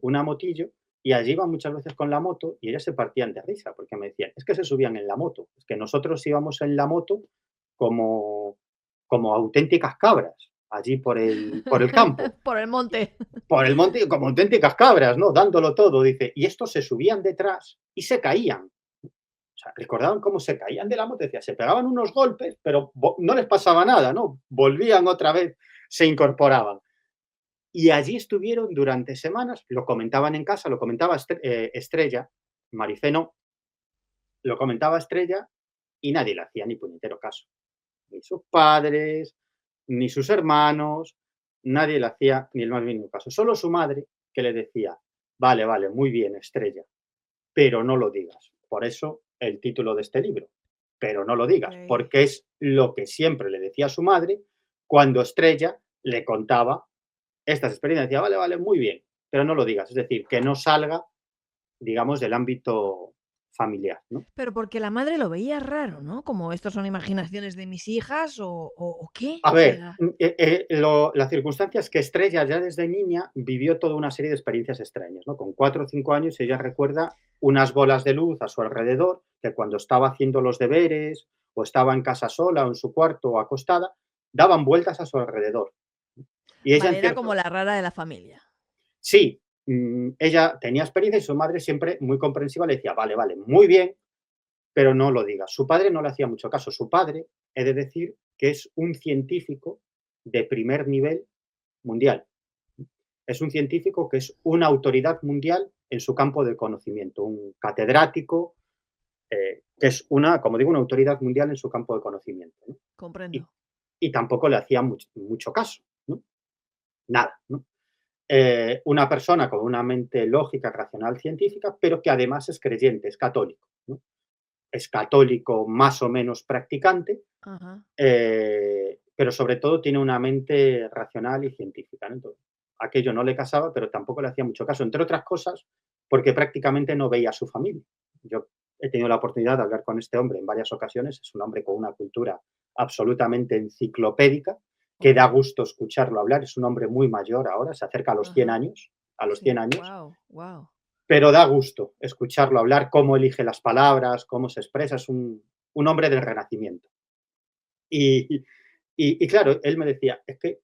una motillo, y allí iban muchas veces con la moto y ellas se partían de risa porque me decían, es que se subían en la moto, es que nosotros íbamos en la moto como, como auténticas cabras, allí por el campo, Por el monte. por el monte, como auténticas cabras, ¿no? Dándolo todo, dice, y estos se subían detrás y se caían. O sea, recordaban cómo se caían de la moto, decía, se pegaban unos golpes, pero no les pasaba nada, ¿no? Volvían otra vez, se incorporaban. Y allí estuvieron durante semanas, lo comentaban en casa, lo comentaba Estrella, Maricé no, lo comentaba Estrella y nadie le hacía ni puñetero caso. Ni sus padres, ni sus hermanos, nadie le hacía ni el más mínimo caso. Solo su madre que le decía, vale, vale, muy bien, Estrella, pero no lo digas. Por eso el título de este libro, pero no lo Ok. digas, porque es lo que siempre le decía a su madre cuando Estrella le contaba estas experiencias. Decía, vale, vale, muy bien, pero no lo digas. Es decir, que no salga, digamos, del ámbito familiar, ¿no? Pero porque la madre lo veía raro, ¿no? Como estos son imaginaciones de mis hijas o qué. A O ver, sea, la circunstancia es que Estrella ya desde niña vivió toda una serie de experiencias extrañas, ¿no? Con 4 o 5 años ella recuerda unas bolas de luz a su alrededor, que cuando estaba haciendo los deberes o estaba en casa sola o en su cuarto o acostada, daban vueltas a su alrededor. Y ella vale, en era como cierto la rara de la familia. sí, ella tenía experiencia y su madre siempre muy comprensiva le decía: "Vale, vale, muy bien, pero no lo digas". Su padre no le hacía mucho caso. Su padre, he de decir que es un científico de primer nivel mundial. Es un científico que es una autoridad mundial en su campo de conocimiento, un catedrático, que es una, como digo, una autoridad mundial en su campo de conocimiento, ¿no? Comprendo. Y, y tampoco le hacía mucho caso, ¿no? Nada, ¿no? Una persona con una mente lógica, racional, científica, pero que además es creyente, es católico, ¿no? Es católico más o menos practicante, Ajá. pero sobre todo tiene una mente racional y científica, ¿no? Entonces, aquello no le casaba, pero tampoco le hacía mucho caso, entre otras cosas, porque prácticamente no veía a su familia. Yo he tenido la oportunidad de hablar con este hombre en varias ocasiones, es un hombre con una cultura absolutamente enciclopédica, que da Wow. gusto escucharlo hablar, es un hombre muy mayor ahora, se acerca a los 100 Ajá. años, a los 100 Sí. años, Wow. Wow. pero da gusto escucharlo hablar, cómo elige las palabras, cómo se expresa, es un hombre del Renacimiento. Y, y claro, él me decía, es que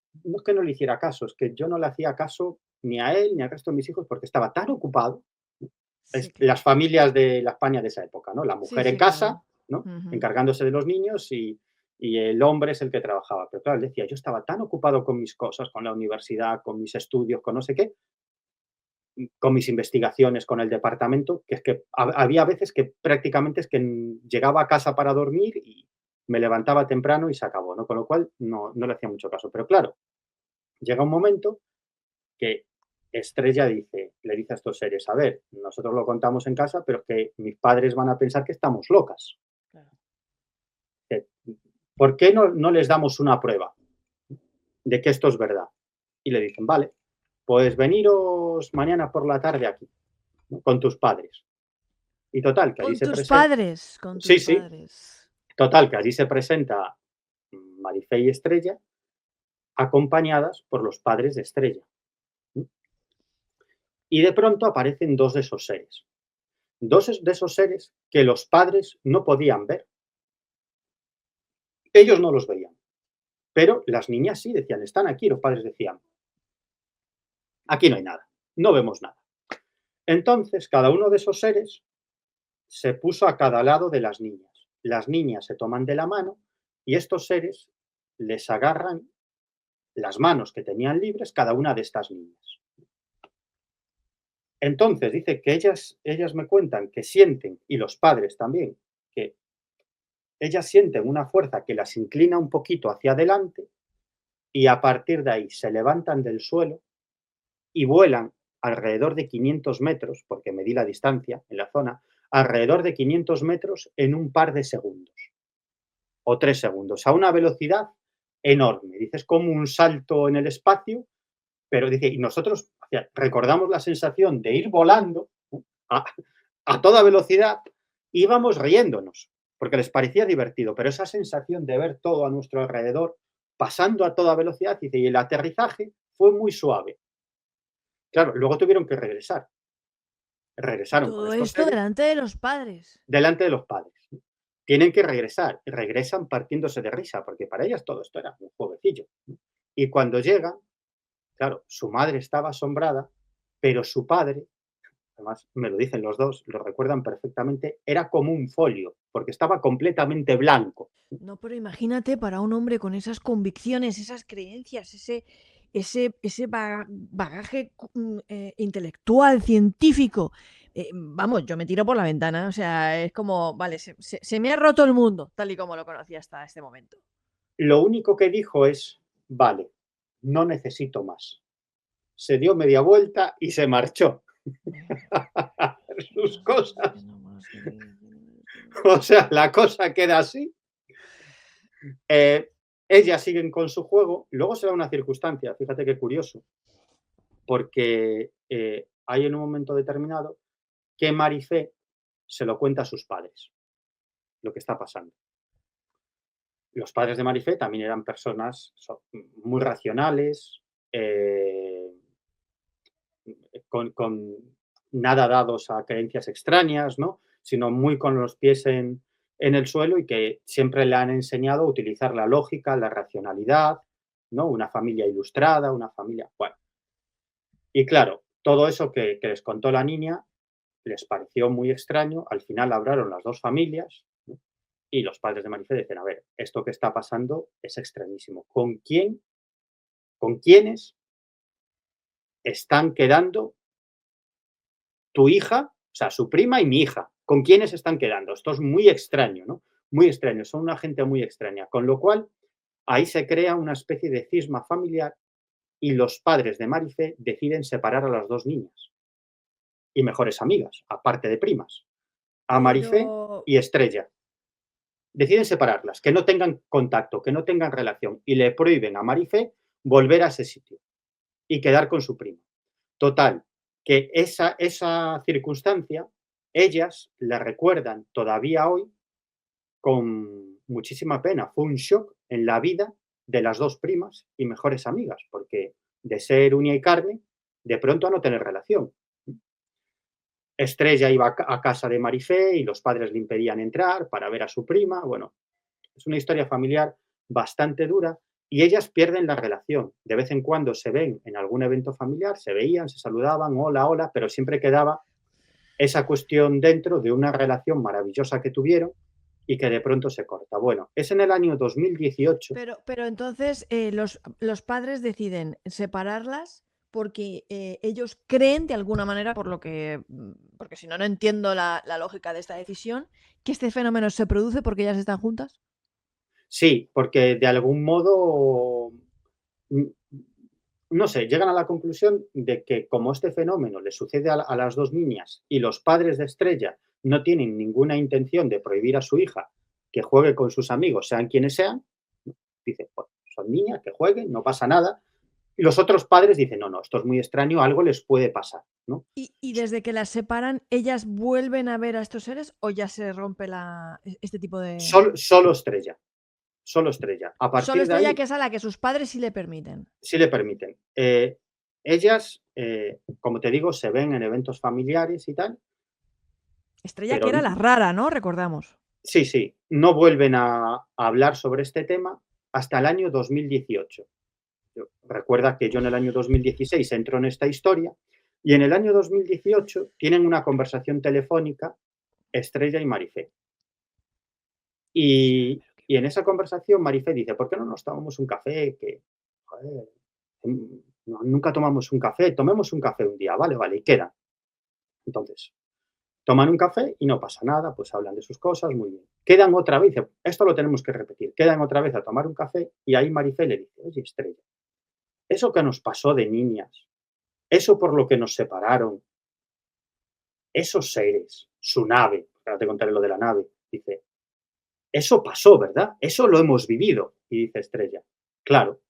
no le hiciera caso, es que yo no le hacía caso ni a él ni al resto de mis hijos porque estaba tan ocupado. Sí, Las claro. familias de la España de esa época, ¿no? La Sí, mujer en sí, casa, claro. ¿no? Ujú. Encargándose de los niños y el hombre es el que trabajaba. Pero claro, él decía, yo estaba tan ocupado con mis cosas, con la universidad, con mis estudios, con no sé qué, con mis investigaciones, con el departamento, que es que había veces que prácticamente es que llegaba a casa para dormir y me levantaba temprano y se acabó, ¿no? Con lo cual no le hacía mucho caso. Pero claro, llega un momento que Estrella le dice a estos seres, a ver, nosotros lo contamos en casa, pero es que mis padres van a pensar que estamos locas. Claro. Eh, ¿Por qué no les damos una prueba de que esto es verdad? Y le dicen, vale, pues veniros mañana por la tarde aquí, ¿no? Con tus padres. Y total, que allí Con se tus presenta. padres, con Sí, tus sí, padres. total, que allí se presenta Marifé y Estrella, acompañadas por los padres de Estrella. Y de pronto aparecen dos de esos seres. Dos de esos seres que los padres no podían ver. Ellos no los veían, pero las niñas sí decían, están aquí. Los padres decían, aquí no hay nada, no vemos nada. Entonces, cada uno de esos seres se puso a cada lado de las niñas. Las niñas se toman de la mano y estos seres les agarran las manos que tenían libres cada una de estas niñas. Entonces dice que ellas me cuentan que sienten, y los padres también, que ellas sienten una fuerza que las inclina un poquito hacia adelante y a partir de ahí se levantan del suelo y vuelan alrededor de 500 metros, porque medí la distancia en la zona, alrededor de 500 metros en un par de segundos o 3 segundos, a una velocidad enorme. Dices como un salto en el espacio, pero dice, y nosotros recordamos la sensación de ir volando, ¿no? A toda velocidad, íbamos riéndonos, porque les parecía divertido, pero esa sensación de ver todo a nuestro alrededor pasando a toda velocidad, dice, y el aterrizaje fue muy suave. Claro, luego tuvieron que regresar. Y Regresaron con todo estos esto seres delante de los padres. delante de los padres. Tienen que regresar, y regresan partiéndose de risa, porque para ellas todo esto era un jueguecillo. Y cuando llegan, claro, su madre estaba asombrada, pero su padre, además me lo dicen los dos, lo recuerdan perfectamente, era como un folio, porque estaba completamente blanco. No, pero imagínate para un hombre con esas convicciones, esas creencias, ese bagaje intelectual, científico. Vamos, yo me tiro por la ventana, o sea, es como, vale, se me ha roto el mundo, tal y como lo conocía hasta este momento. Lo único que dijo es, vale, no necesito más. Se dio media vuelta y se marchó. Sus cosas. O sea, la cosa queda así. Eh, Ellas siguen con su juego. Luego se da una circunstancia, fíjate qué curioso. porque hay en un momento determinado que Marifé se lo cuenta a sus padres, lo que está pasando. Los padres de Marifé también eran personas muy racionales, eh, con nada dados a creencias extrañas, ¿no? Sino muy con los pies en el suelo y que siempre le han enseñado a utilizar la lógica, la racionalidad, ¿no? Una familia ilustrada, una familia... Bueno, y claro, todo eso que les contó la niña les pareció muy extraño. Al final hablaron las dos familias, ¿no? Y los padres de Marifé dicen, a ver, esto que está pasando es extrañísimo. Con quiénes están quedando tu hija, o sea, su prima y mi hija? ¿Con quiénes están quedando? Esto es muy extraño, ¿no? Muy extraño, son una gente muy extraña. Con lo cual, ahí se crea una especie de cisma familiar y los padres de Marifé deciden separar a las dos niñas y mejores amigas, aparte de primas, a Marifé Pero, y Estrella. Deciden separarlas, que no tengan contacto, que no tengan relación y le prohíben a Marifé volver a ese sitio y quedar con su prima. Total, que esa circunstancia, ellas la recuerdan todavía hoy con muchísima pena. Fue un shock en la vida de las dos primas y mejores amigas, porque de ser uña y carne, de pronto a no tener relación. Estrella iba a casa de Marifé y los padres le impedían entrar para ver a su prima. Bueno, es una historia familiar bastante dura y ellas pierden la relación. De vez en cuando se ven en algún evento familiar, se veían, se saludaban, hola, hola, pero siempre quedaba esa cuestión dentro de una relación maravillosa que tuvieron y que de pronto se corta. Bueno, es en el año 2018. pero entonces los padres deciden separarlas porque ellos creen de alguna manera, por lo que, porque si no, no entiendo la lógica de esta decisión, que este fenómeno se produce porque ellas están juntas. Sí, porque de algún modo, mm, no sé, llegan a la conclusión de que como este fenómeno le sucede a las dos niñas y los padres de Estrella no tienen ninguna intención de prohibir a su hija que juegue con sus amigos, sean quienes sean, ¿no? Dicen, pues, son niñas, que jueguen, no pasa nada. Y los otros padres dicen, no, no, esto es muy extraño, algo les puede pasar, ¿no? Y desde que las separan, ¿ellas vuelven a ver a estos seres o ya se rompe este tipo de... Solo Estrella, solo Estrella. A Solo partir de Estrella, ahí, que es a la que sus padres sí le permiten. sí le permiten. Ellas, como te digo, se ven en eventos familiares y tal, Estrella que pero era la rara, ¿no? Recordamos. sí, sí, no vuelven a hablar sobre este tema hasta el año 2018. Recuerda que yo en el año 2016 entro en esta historia y en el año 2018 tienen una conversación telefónica Estrella y Marifé. Y en esa conversación Marifé dice, ¿por qué no nos tomamos un café? Que, joder, nunca tomamos un café, tomemos un café un día, vale, vale, y quedan. Entonces, toman un café y no pasa nada, pues hablan de sus cosas, muy bien. Quedan otra vez, esto lo tenemos que repetir, quedan otra vez a tomar un café y ahí Marifé le dice, oye, Estrella, eso que nos pasó de niñas, eso por lo que nos separaron, esos seres, su nave, ahora te contaré lo de la nave, dice, eso pasó, ¿verdad? Eso lo hemos vivido. Y dice Estrella, claro.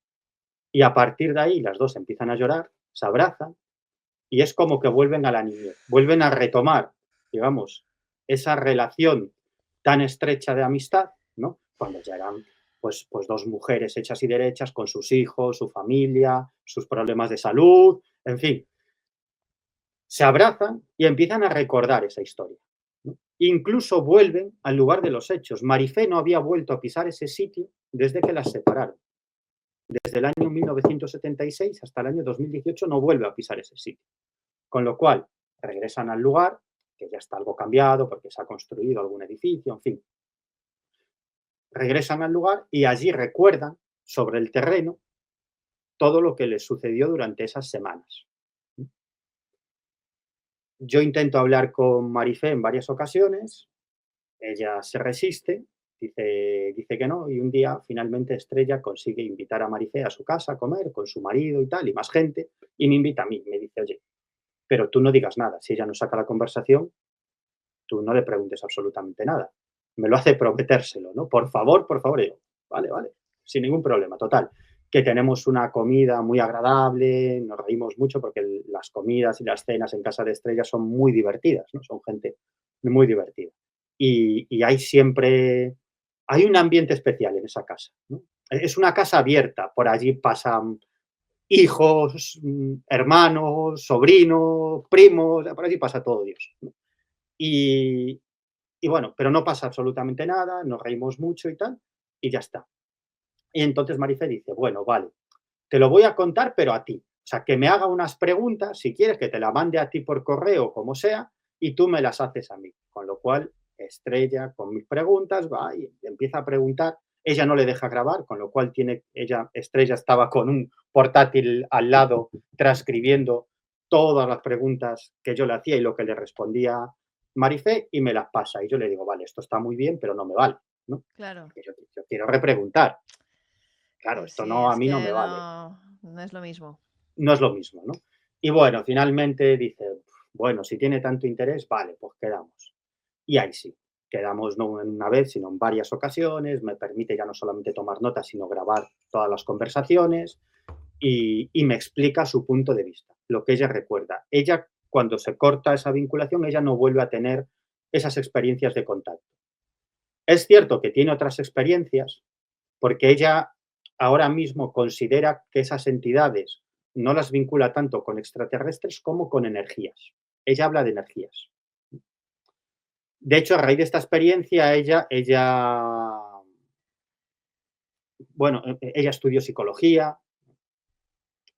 Y a partir de ahí las dos empiezan a llorar, se abrazan y es como que vuelven a la niñez, vuelven a retomar, digamos, esa relación tan estrecha de amistad, ¿no? Cuando ya eran pues dos mujeres hechas y derechas con sus hijos, su familia, sus problemas de salud, en fin, se abrazan y empiezan a recordar esa historia, ¿no? Incluso vuelven al lugar de los hechos. Marifé no había vuelto a pisar ese sitio desde que las separaron. Desde el año 1976 hasta el año 2018 no vuelve a pisar ese sitio. Con lo cual, regresan al lugar, que ya está algo cambiado porque se ha construido algún edificio, en fin. Regresan al lugar y allí recuerdan sobre el terreno todo lo que les sucedió durante esas semanas. Yo intento hablar con Marifé en varias ocasiones, ella se resiste, dice que no, y un día finalmente Estrella consigue invitar a Marifé a su casa a comer con su marido y tal, y más gente, y me invita a mí, me dice, oye, pero tú no digas nada, si ella no saca la conversación, tú no le preguntes absolutamente nada. Me lo hace prometérselo, ¿no? Por favor, y yo, vale, vale, sin ningún problema, total. que tenemos una comida muy agradable, nos reímos mucho porque las comidas y las cenas en casa de Estrella son muy divertidas, ¿no? Son gente muy divertida. Y hay siempre, hay un ambiente especial en esa casa, ¿no? Es una casa abierta, por allí pasan hijos, hermanos, sobrinos, primos, por allí pasa todo Dios, ¿no? Y, y bueno, pero no pasa absolutamente nada, nos reímos mucho y tal, y ya está. Y entonces Marife dice, bueno, vale, te lo voy a contar, pero a ti. O sea, que me haga unas preguntas, si quieres, que te la mande a ti por correo, como sea, y tú me las haces a mí. Con lo cual, Estrella, con mis preguntas, va y empieza a preguntar. Ella no le deja grabar, con lo cual Estrella estaba con un portátil al lado transcribiendo todas las preguntas que yo le hacía y lo que le respondía Marifé y me las pasa. Y yo le digo, vale, esto está muy bien, pero no me vale, ¿no? Claro. Porque yo quiero repreguntar. Claro, Sí, esto sí, no, a es mí no que me vale. no es lo mismo. No es lo mismo, ¿no? Y bueno, finalmente dice, bueno, si tiene tanto interés, vale, pues quedamos. Y ahí sí, quedamos no en una vez, sino en varias ocasiones, me permite ya no solamente tomar notas, sino grabar todas las conversaciones y me explica su punto de vista, lo que ella recuerda. Ella, cuando se corta esa vinculación, ella no vuelve a tener esas experiencias de contacto. Es cierto que tiene otras experiencias, porque ella ahora mismo considera que esas entidades no las vincula tanto con extraterrestres como con energías. Ella habla de energías. De hecho, a raíz de esta experiencia, bueno, ella estudió psicología,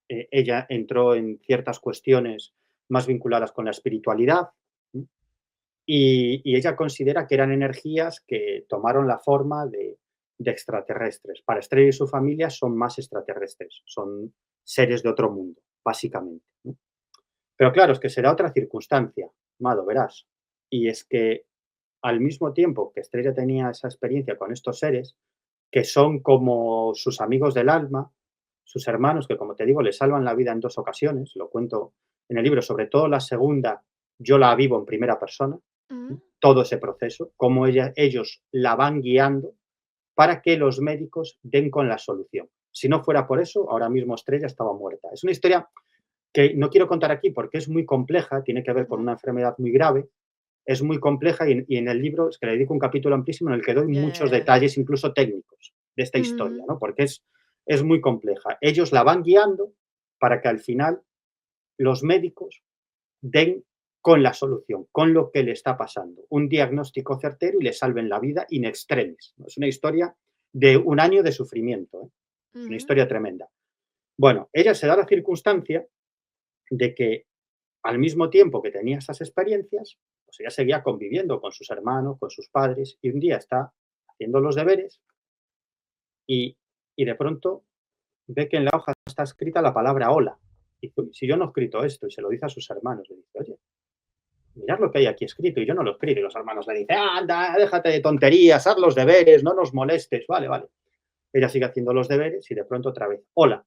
ella entró en ciertas cuestiones más vinculadas con la espiritualidad, y ella considera que eran energías que tomaron la forma de extraterrestres. Para Estrella y su familia son más extraterrestres, son seres de otro mundo, básicamente, ¿no? Pero claro, es que será otra circunstancia, Mado, verás. Y es que al mismo tiempo que Estrella tenía esa experiencia con estos seres, que son como sus amigos del alma, sus hermanos, que como te digo, le salvan la vida en dos ocasiones, lo cuento en el libro, sobre todo la segunda, yo la vivo en primera persona, Mm. todo ese proceso, cómo ellos la van guiando para que los médicos den con la solución. Si no fuera por eso, ahora mismo Estrella estaba muerta. Es una historia que no quiero contar aquí porque es muy compleja, tiene que ver con Ujú. una enfermedad muy grave, es muy compleja y en el libro es que le dedico un capítulo amplísimo en el que doy Ya, ya, muchos ya. detalles, incluso técnicos, de esta historia, Ujú. ¿no? Porque es muy compleja. Ellos la van guiando para que al final los médicos den con la solución, con lo que le está pasando. Un diagnóstico certero y le salven la vida in extremis, ¿no? Es una historia de un año de sufrimiento, ¿eh? Es una Ujú. historia tremenda. Bueno, ella se da la circunstancia de que al mismo tiempo que tenía esas experiencias, pues ella seguía conviviendo con sus hermanos, con sus padres, y un día está haciendo los deberes y, y de pronto ve que en la hoja está escrita la palabra hola. Y dice, si yo no he escrito esto, y se lo dice a sus hermanos, le dice, oye, mirad lo que hay aquí escrito, y yo no lo he escrito. Y los hermanos le dicen, anda, déjate de tonterías, haz los deberes, no nos molestes. Vale, vale. Ella sigue haciendo los deberes y de pronto otra vez, hola.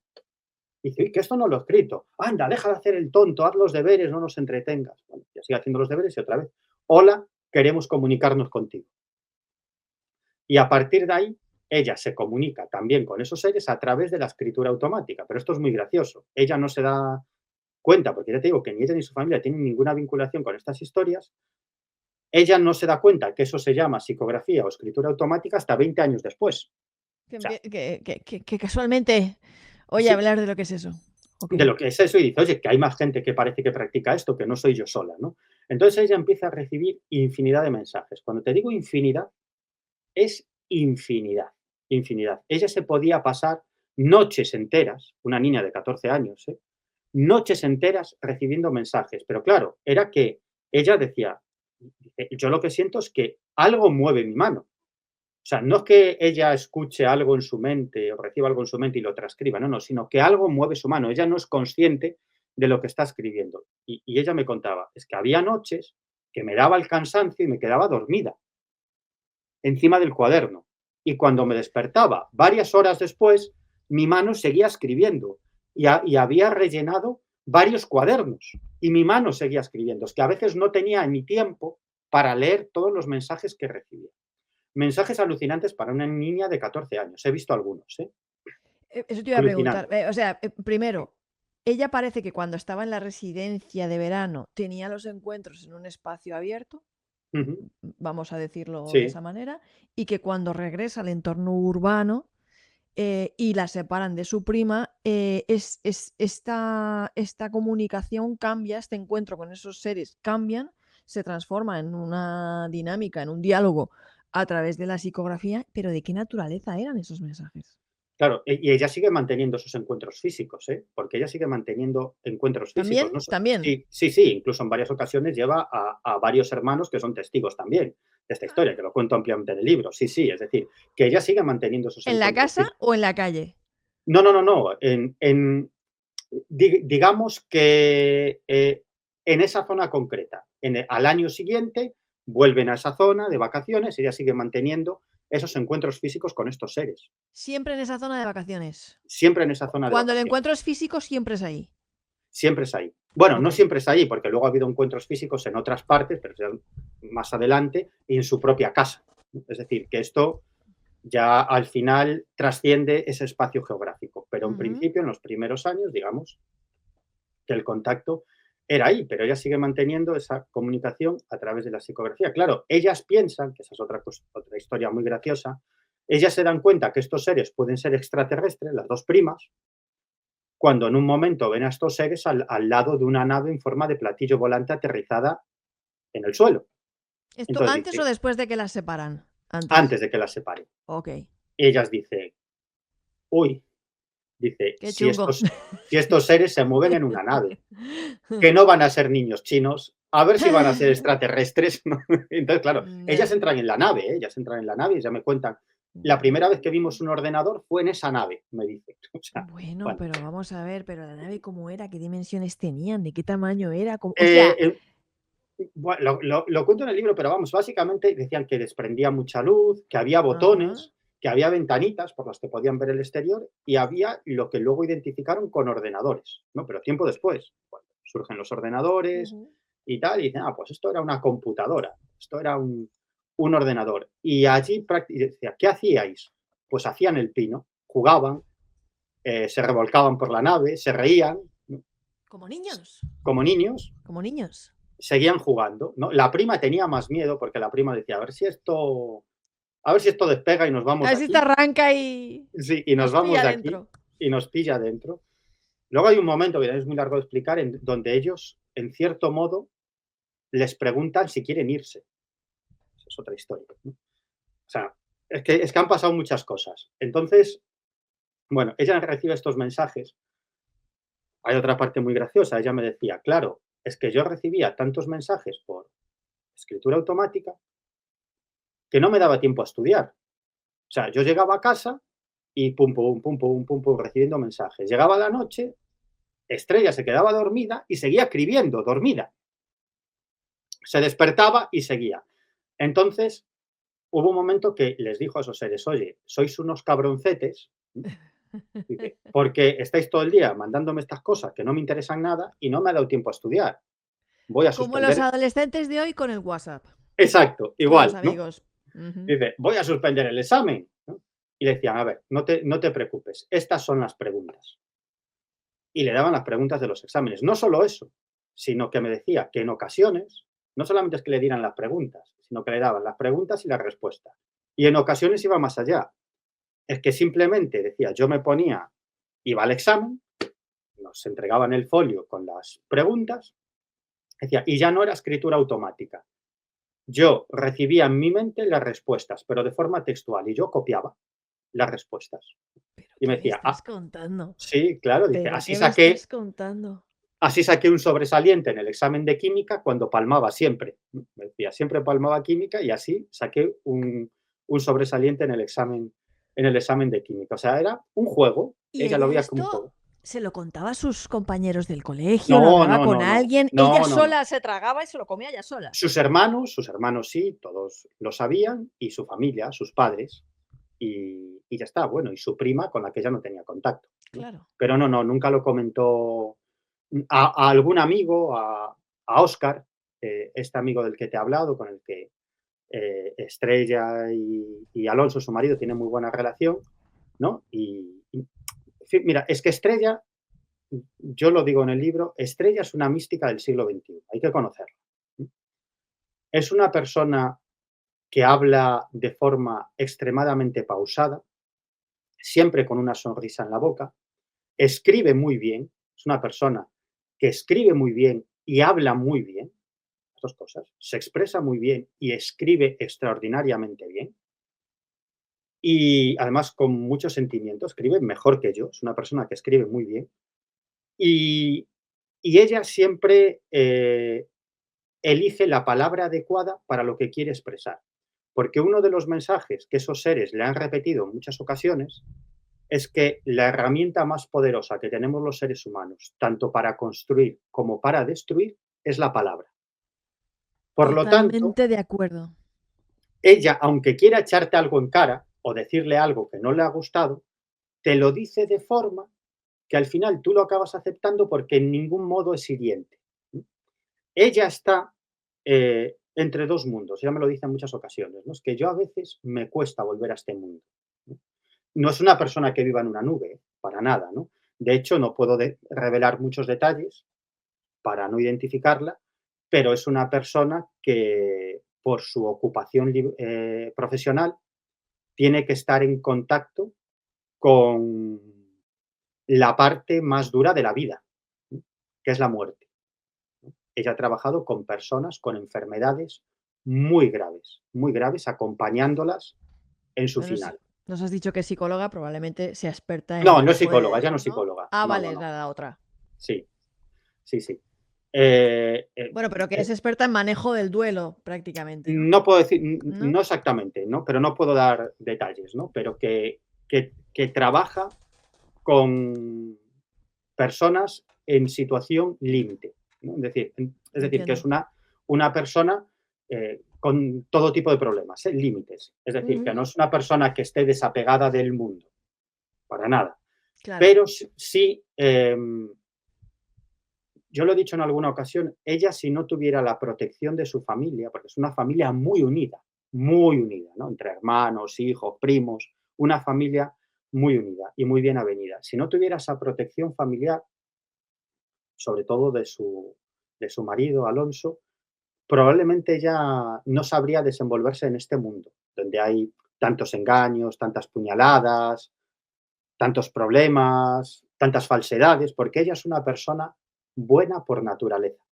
Y dice, uy, que esto no lo he escrito. Anda, deja de hacer el tonto, haz los deberes, no nos entretengas. Bueno, ya sigue haciendo los deberes y otra vez, hola, queremos comunicarnos contigo. Y a partir de ahí, ella se comunica también con esos seres a través de la escritura automática. Pero esto es muy gracioso. Ella no se da cuenta, porque ya te digo que ni ella ni su familia tienen ninguna vinculación con estas historias. Ella no se da cuenta que eso se llama psicografía o escritura automática hasta 20 años después. Que, O sea, que casualmente oye sí, hablar de lo que es eso. Ok. de lo que es eso y dice, oye, que hay más gente que parece que practica esto, que no soy yo sola, ¿no? Entonces ella empieza a recibir infinidad de mensajes. Cuando te digo infinidad, es infinidad, infinidad. Ella se podía pasar noches enteras, una niña de 14 años, ¿eh? Noches enteras recibiendo mensajes, pero claro, era que ella decía, yo lo que siento es que algo mueve mi mano. O sea, no es que ella escuche algo en su mente o reciba algo en su mente y lo transcriba, no, no, sino que algo mueve su mano. Ella no es consciente de lo que está escribiendo. Y ella me contaba, es que había noches que me daba el cansancio y me quedaba dormida encima del cuaderno. Y cuando me despertaba varias horas después, mi mano seguía escribiendo y había rellenado varios cuadernos y mi mano seguía escribiendo. Es que a veces no tenía ni tiempo para leer todos los mensajes que recibía. Mensajes alucinantes para una niña de 14 años. He visto algunos, ¿eh? Eso te iba a preguntar. Alucinante. O sea, primero, ella parece que cuando estaba en la residencia de verano tenía los encuentros en un espacio abierto, Ujú. vamos a decirlo de Sí, esa manera, y que cuando regresa al entorno urbano y la separan de su prima, esta comunicación cambia, este encuentro con esos seres cambian, se transforma en una dinámica, en un diálogo a través de la psicografía, pero ¿de qué naturaleza eran esos mensajes? claro, y ella sigue manteniendo sus encuentros físicos, ¿eh? Porque ella sigue manteniendo encuentros físicos, ¿También? no so También. sí, sí, sí, incluso en varias ocasiones lleva a varios hermanos que son testigos también de esta historia, que lo cuento ampliamente en el libro. Sí, sí, es decir, que ella sigue manteniendo esos ¿En la encuentros casa físicos. o en la calle? No, no, no, no, digamos que, en esa zona concreta, al año siguiente vuelven a esa zona de vacaciones, ella sigue manteniendo esos encuentros físicos con estos seres, Siempre en esa zona de vacaciones. siempre en esa zona de Cuando el vacaciones. encuentro es físico, siempre es ahí. Siempre es ahí. Bueno, no Ok. siempre es ahí, porque luego ha habido encuentros físicos en otras partes, pero ya más adelante, y en su propia casa. Es decir, que esto ya al final trasciende ese espacio geográfico, pero en Ujú. principio, en los primeros años, digamos que el contacto era ahí, pero ella sigue manteniendo esa comunicación a través de la psicografía. Claro, ellas piensan, que esa es otra historia muy graciosa, ellas se dan cuenta que estos seres pueden ser extraterrestres, las dos primas, cuando en un momento ven a estos seres al lado de una nave en forma de platillo volante aterrizada en el suelo. ¿Esto Entonces antes o dice, después de que las separan? Antes. antes de que las separe, Ok. ellas dicen, uy, dice, Qué chungo. si estos seres se mueven en una nave, que no van a ser niños chinos, a ver si van a ser extraterrestres. ¿No? Entonces, claro, ellas Ya. entran en la nave, ¿eh? Ellas entran en la nave y ya me cuentan, la primera vez que vimos un ordenador fue en esa nave, me dice. O sea, Bueno, bueno, pero vamos a ver, pero la nave cómo era, qué dimensiones tenían, de qué tamaño era, o eh, sea, eh, Bueno, lo cuento en el libro, pero vamos, básicamente decían que desprendía mucha luz, que había ajá. botones, que había ventanitas por las que podían ver el exterior y había lo que luego identificaron con ordenadores, ¿no? Pero tiempo después, cuando surgen los ordenadores Ujú. y tal, y dicen, ah, pues esto era una computadora, esto era un ordenador. Y allí decía, ¿qué hacíais? Pues hacían el pino, jugaban, se revolcaban por la nave, se reían, ¿no? Como niños, Como niños, como niños. seguían jugando, ¿no? La prima tenía más miedo porque la prima decía, a ver si esto despega y nos A vamos ver de si te aquí. arranca Sí, y y nos nos vamos pilla de aquí dentro. y nos pilla adentro. Luego hay un momento, que es muy largo de explicar, donde ellos, en cierto modo, les preguntan si quieren irse. Esa es otra historia, ¿no? O sea, es que han pasado muchas cosas. Entonces, bueno, ella recibe estos mensajes. Hay otra parte muy graciosa. Ella me decía, claro, es que yo recibía tantos mensajes por escritura automática que no me daba tiempo a estudiar. O sea, yo llegaba a casa y pum, pum, pum, pum, pum, pum, recibiendo mensajes. Llegaba la noche, Estrella se quedaba dormida y seguía escribiendo, dormida. Se despertaba y seguía. Entonces, hubo un momento que les dijo a esos seres, oye, sois unos cabroncetes, dice, porque estáis todo el día mandándome estas cosas que no me interesan nada y no me ha dado tiempo a estudiar. Voy a Como los suspender, adolescentes de hoy con el WhatsApp, exacto, con los igual, ¿no? amigos. Ujú. Dice, voy a suspender el examen, ¿no? Y le decían, a ver, no te preocupes, estas son las preguntas. Y le daban las preguntas de los exámenes. No solo eso, sino que me decía que en ocasiones, no solamente es que le dieran las preguntas, sino que le daban las preguntas y las respuestas. Y en ocasiones iba más allá. Es que simplemente decía, yo me ponía, iba al examen, nos entregaban el folio con las preguntas, decía, y ya no era escritura automática. Yo recibía en mi mente las respuestas, pero de forma textual, y yo copiaba las respuestas. ¿Pero Y me qué me decía, estás ah, contando? sí, claro, dice, ¿Pero así qué me estás saqué contando? Así saqué un sobresaliente en el examen de química cuando palmaba siempre. Me decía, siempre palmaba química y así saqué un sobresaliente en el examen de química. O sea, era un juego, ¿Y ella lo ella veía como un esto juego. se lo contaba a sus compañeros del colegio, lo No, hablaba no, con no, no, alguien? Ella no, no, no. sola se tragaba y se lo comía ella sola. Sus hermanos sí, todos lo sabían, y su familia, sus padres, y ya está. Bueno, y su prima con la que ella no tenía contacto, ¿no? Claro. Pero no, no, nunca lo comentó a algún amigo, a Óscar, este amigo del que te he hablado, con el que Estrella y Alonso, su marido, tienen muy buena relación, ¿no? Mira, es que Estrella, yo lo digo en el libro, Estrella es una mística del siglo XXI, hay que conocerla. Es una persona que habla de forma extremadamente pausada, siempre con una sonrisa en la boca, escribe muy bien, es una persona que escribe muy bien y habla muy bien, las dos cosas, se expresa muy bien y escribe extraordinariamente bien, y además con mucho sentimiento, escribe mejor que yo, es una persona que escribe muy bien, y, y ella siempre elige la palabra adecuada para lo que quiere expresar. Porque uno de los mensajes que esos seres le han repetido en muchas ocasiones es que la herramienta más poderosa que tenemos los seres humanos, tanto para construir como para destruir, es la palabra. Por lo tanto, Totalmente de acuerdo. ella, aunque quiera echarte algo en cara o decirle algo que no le ha gustado, te lo dice de forma que al final tú lo acabas aceptando porque en ningún modo es hiriente. Ella está entre dos mundos, ya me lo dice en muchas ocasiones, ¿no? Es que yo a veces me cuesta volver a este mundo. ¿No? No es una persona que viva en una nube, para nada, ¿no? De hecho, no puedo revelar muchos detalles para no identificarla, pero es una persona que por su ocupación profesional tiene que estar en contacto con la parte más dura de la vida, ¿no? Que es la muerte. Ella ha trabajado con personas con enfermedades muy graves, acompañándolas en su Bueno, final. nos has dicho que es psicóloga, probablemente sea experta en No, no este es tipo psicóloga, ella no de, es ¿no? psicóloga. Ah, No, vale, no, es no. la otra. Sí, sí, sí. Eh, eh, Bueno, pero que es eh, experta en manejo del duelo, prácticamente, ¿no? no puedo decir, ¿No? no exactamente, ¿no? Pero no puedo dar detalles, ¿no? Pero que trabaja con personas en situación límite, ¿no? Es decir, que es Entiendo. una persona con todo tipo de problemas, límites. Es decir, que Ujú, no es una persona que esté desapegada del mundo, para nada. claro, Pero sí, yo lo he dicho en alguna ocasión, ella si no tuviera la protección de su familia, porque es una familia muy unida, ¿no? Entre hermanos, hijos, primos, una familia muy unida y muy bien avenida. Si no tuviera esa protección familiar, sobre todo de su marido, Alonso, probablemente ella no sabría desenvolverse en este mundo, donde hay tantos engaños, tantas puñaladas, tantos problemas, tantas falsedades, porque ella es una persona buena por naturaleza.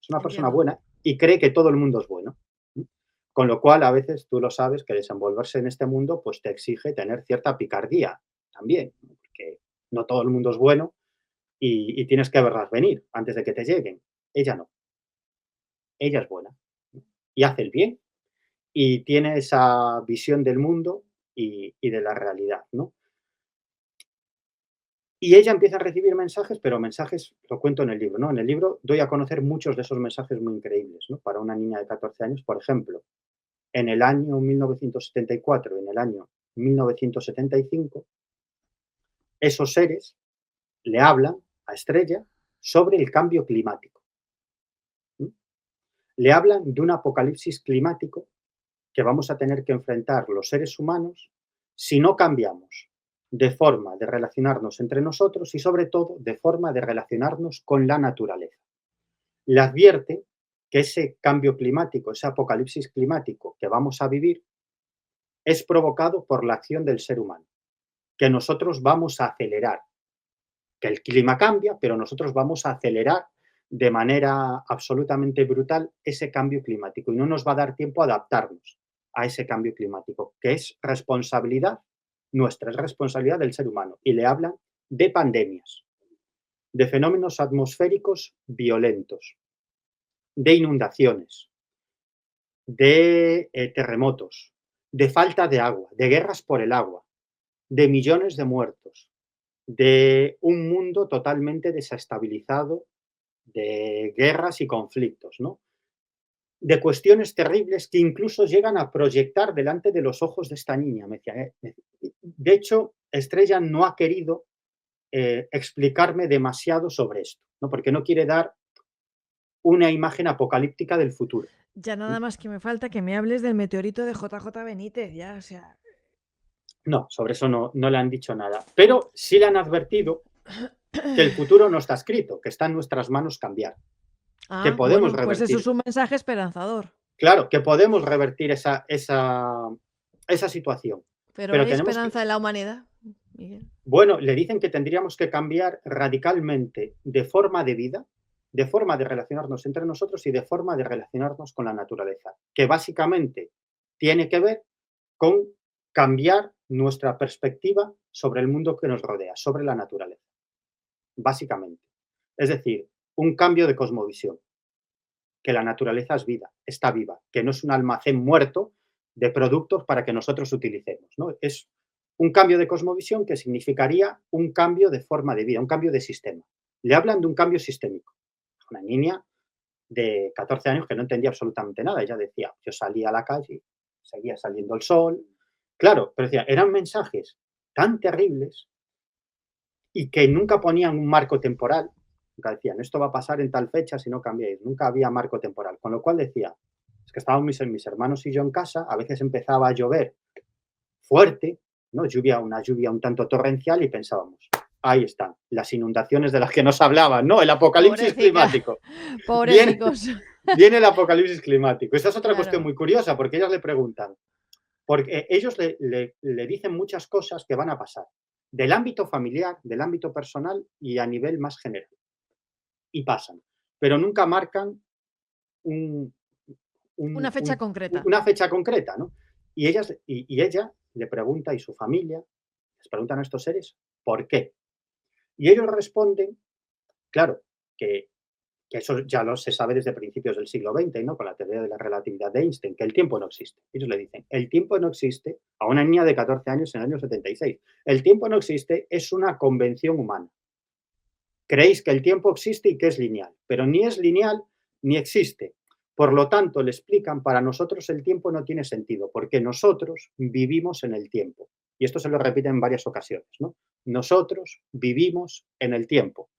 Es una persona entiendo. buena y cree que todo el mundo es bueno. Con lo cual, a veces tú lo sabes que desenvolverse en este mundo pues te exige tener cierta picardía también, ¿no? Porque no todo el mundo es bueno y tienes que verlas venir antes de que te lleguen. Ella no, ella es buena, ¿no? Y hace el bien y tiene esa visión del mundo y de la realidad, ¿no? Y ella empieza a recibir mensajes, pero mensajes, lo cuento en el libro, ¿no? En el libro doy a conocer muchos de esos mensajes muy increíbles, ¿no? Para una niña de 14 años, por ejemplo, en el año 1974 y en el año 1975, esos seres le hablan a Estrella sobre el cambio climático. ¿Sí? Le hablan de un apocalipsis climático que vamos a tener que enfrentar los seres humanos si no cambiamos de forma de relacionarnos entre nosotros y sobre todo de forma de relacionarnos con la naturaleza. Le advierte que ese cambio climático, ese apocalipsis climático que vamos a vivir es provocado por la acción del ser humano, que nosotros vamos a acelerar, que el clima cambia, pero nosotros vamos a acelerar de manera absolutamente brutal ese cambio climático y no nos va a dar tiempo a adaptarnos a ese cambio climático, que es responsabilidad nuestra, es responsabilidad del ser humano. Y le hablan de pandemias, de fenómenos atmosféricos violentos, de inundaciones, de terremotos, de falta de agua, de guerras por el agua, de millones de muertos, de un mundo totalmente desestabilizado, de guerras y conflictos, ¿no? De cuestiones terribles que incluso llegan a proyectar delante de los ojos de esta niña. Me decía, de hecho, Estrella no ha querido explicarme demasiado sobre esto, ¿no? Porque no quiere dar una imagen apocalíptica del futuro. Ya nada más que me falta que me hables del meteorito de JJ Benítez, ya, o sea. No, sobre eso no le han dicho nada. Pero sí le han advertido que el futuro no está escrito, que está en nuestras manos cambiar, que podemos Bueno, pues eso es revertir, un mensaje esperanzador. claro, que podemos revertir esa situación, Pero pero hay tenemos que, esperanza en la humanidad, Miguel. bueno, le dicen que tendríamos que cambiar radicalmente de forma de vida, de forma de relacionarnos entre nosotros y de forma de relacionarnos con la naturaleza, que básicamente tiene que ver con cambiar nuestra perspectiva sobre el mundo que nos rodea, sobre la naturaleza, básicamente. Es decir, un cambio de cosmovisión, que la naturaleza es vida, está viva, que no es un almacén muerto de productos para que nosotros utilicemos, ¿no? Es un cambio de cosmovisión que significaría un cambio de forma de vida, un cambio de sistema. Le hablan de un cambio sistémico. Una niña de 14 años que no entendía absolutamente nada. Ella decía, yo salía a la calle, seguía saliendo el sol. Claro, pero decía, eran mensajes tan terribles y que nunca ponían un marco temporal. Nunca decían, esto va a pasar en tal fecha si no cambiáis. Nunca había marco temporal. Con lo cual decía, es que estábamos mis hermanos y yo en casa, a veces empezaba a llover fuerte, ¿no? Una lluvia un tanto torrencial y pensábamos, ahí están, las inundaciones de las que nos hablaban, ¿no? El apocalipsis Pobrecita, climático. Viene, pobrecicos. viene el apocalipsis climático. Esta es otra cuestión Claro. muy curiosa porque ellas le preguntan, porque ellos le dicen muchas cosas que van a pasar, del ámbito familiar, del ámbito personal y a nivel más general. Y pasan, pero nunca marcan un, Una fecha concreta. una fecha concreta, ¿no? Y ella le pregunta, y su familia, les preguntan a estos seres, ¿por qué? Y ellos responden, claro, que, que eso ya se sabe desde principios del siglo XX, ¿no? Con la teoría de la relatividad de Einstein, que el tiempo no existe. Ellos le dicen, el tiempo no existe a una niña de 14 años en el año 76. El tiempo no existe, es una convención humana. Creéis que el tiempo existe y que es lineal, pero ni es lineal ni existe. Por lo tanto, le explican, para nosotros el tiempo no tiene sentido, porque nosotros vivimos en el tiempo. Y esto se lo repiten en varias ocasiones, ¿no? Nosotros vivimos en el tiempo.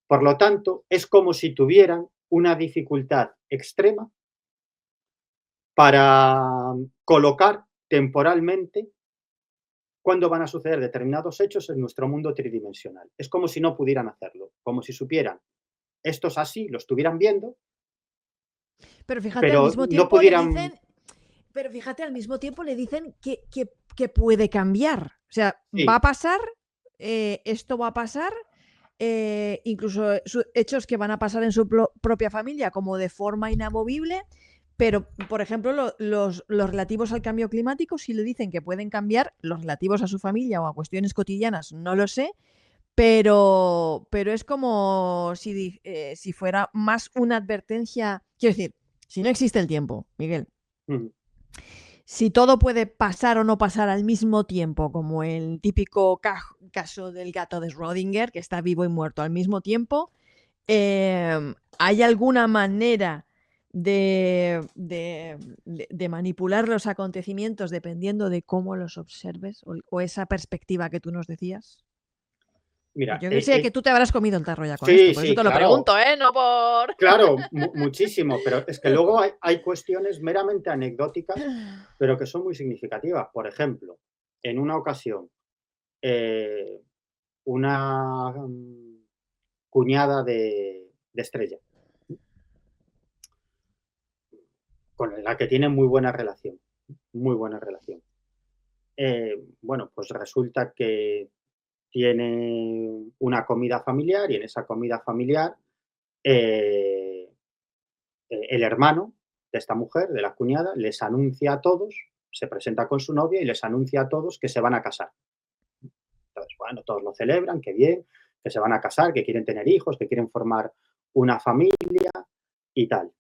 Por lo tanto, es como si tuvieran una dificultad extrema para colocar temporalmente cuándo van a suceder determinados hechos en nuestro mundo tridimensional. Es como si no pudieran hacerlo, como si supieran esto es así, lo estuvieran viendo, Pero fíjate, al pero mismo no tiempo le pudieran. dicen, pero fíjate, al mismo tiempo le dicen que puede cambiar. O sea, va a Sí, pasar, esto va a pasar, incluso hechos que van a pasar en su propia familia como de forma inamovible, pero, por ejemplo, los relativos al cambio climático, si le dicen que pueden cambiar, los relativos a su familia o a cuestiones cotidianas, no lo sé, pero es como si fuera más una advertencia. Quiero decir, si no existe el tiempo, Miguel, ujú, si todo puede pasar o no pasar al mismo tiempo, como el típico caso del gato de Schrödinger, que está vivo y muerto al mismo tiempo, ¿hay alguna manera de manipular los acontecimientos dependiendo de cómo los observes o esa perspectiva que tú nos decías? mira, Yo sé que tú te habrás comido el tarro ya con esto, sí, por eso sí, te lo claro, pregunto, ¿eh? No por... claro, muchísimo, pero es que luego hay cuestiones meramente anecdóticas, pero que son muy significativas. Por ejemplo, en una ocasión, eh, una cuñada de Estrella, con la que tiene muy buena relación. Bueno, pues resulta que tiene una comida familiar y en esa comida familiar eh, el hermano de esta mujer, de la cuñada, les anuncia a todos, se presenta con su novia y les anuncia a todos que se van a casar. Entonces, bueno, todos lo celebran, qué bien, que se van a casar, que quieren tener hijos, que quieren formar una familia y tal.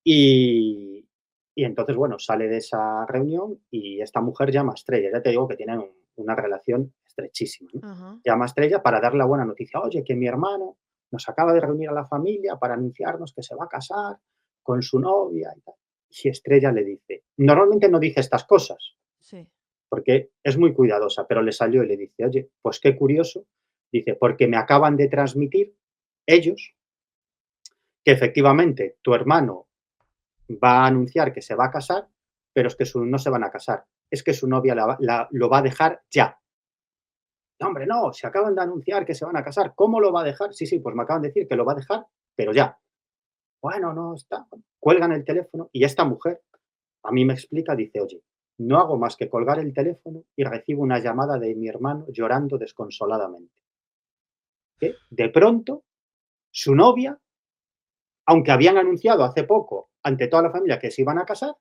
Y, y entonces, bueno, sale de esa reunión y esta mujer llama a Estrella. Ya te digo que tienen una relación estrechísima, ¿no? Ajá. Llama a Estrella para dar la buena noticia. Oye, que mi hermano nos acaba de reunir a la familia para anunciarnos que se va a casar con su novia y tal. Y Estrella le dice, normalmente no dice estas cosas, Sí. porque es muy cuidadosa, pero le salió y le dice, oye, pues qué curioso, dice, porque me acaban de transmitir ellos que efectivamente tu hermano va a anunciar que se va a casar, pero es que no se van a casar. es que su novia lo va a dejar ya. No, hombre, no, se acaban de anunciar que se van a casar. ¿Cómo lo va a dejar? Sí, sí, pues me acaban de decir que lo va a dejar, pero ya. Bueno, no está. Cuelgan el teléfono y esta mujer a mí me explica, dice, oye, no hago más que colgar el teléfono y recibo una llamada de mi hermano llorando desconsoladamente. Que de pronto su novia, aunque habían anunciado hace poco ante toda la familia que se iban a casar,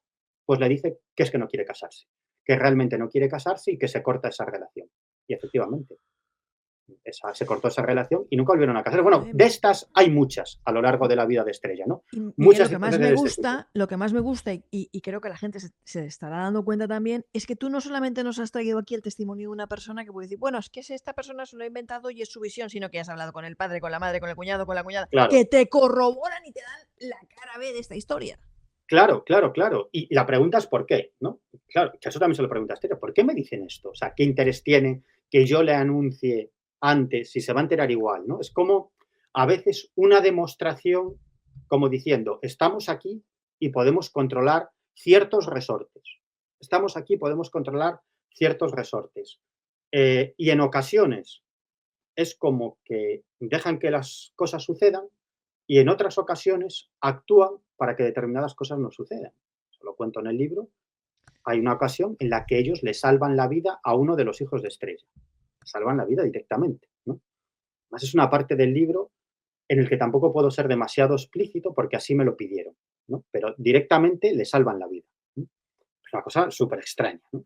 pues le dice que es que no quiere casarse, que realmente no quiere casarse y que se corta esa relación. Y efectivamente, se cortó esa relación y nunca volvieron a casar. Bueno, Madre de mía. estas hay muchas a lo largo de la vida de Estrella, ¿no? Y Miguel, Muchas situaciones de este tipo. lo que más me gusta y creo que la gente se estará dando cuenta también, es que tú no solamente nos has traído aquí el testimonio de una persona que puede decir, bueno, es que esta persona se lo ha inventado y es su visión, sino que has hablado con el padre, con la madre, con el cuñado, con la cuñada, Claro, que te corroboran y te dan la cara B de esta historia. claro, claro, claro. Y la pregunta es por qué, ¿no? Claro, que eso también se lo pregunta Esther, ¿por qué me dicen esto? O sea, ¿qué interés tiene que yo le anuncie antes si se va a enterar igual, ¿no? Es como a veces una demostración como diciendo, estamos aquí y podemos controlar ciertos resortes. Estamos aquí y podemos controlar ciertos resortes. Y en ocasiones es como que dejan que las cosas sucedan y en otras ocasiones actúan para que determinadas cosas no sucedan. Se lo cuento en el libro. Hay una ocasión en la que ellos le salvan la vida a uno de los hijos de Estrella. Salvan la vida directamente, ¿no? Además, es una parte del libro en el que tampoco puedo ser demasiado explícito porque así me lo pidieron, ¿no? Pero directamente le salvan la vida, ¿no? Es una cosa súper extraña, ¿no?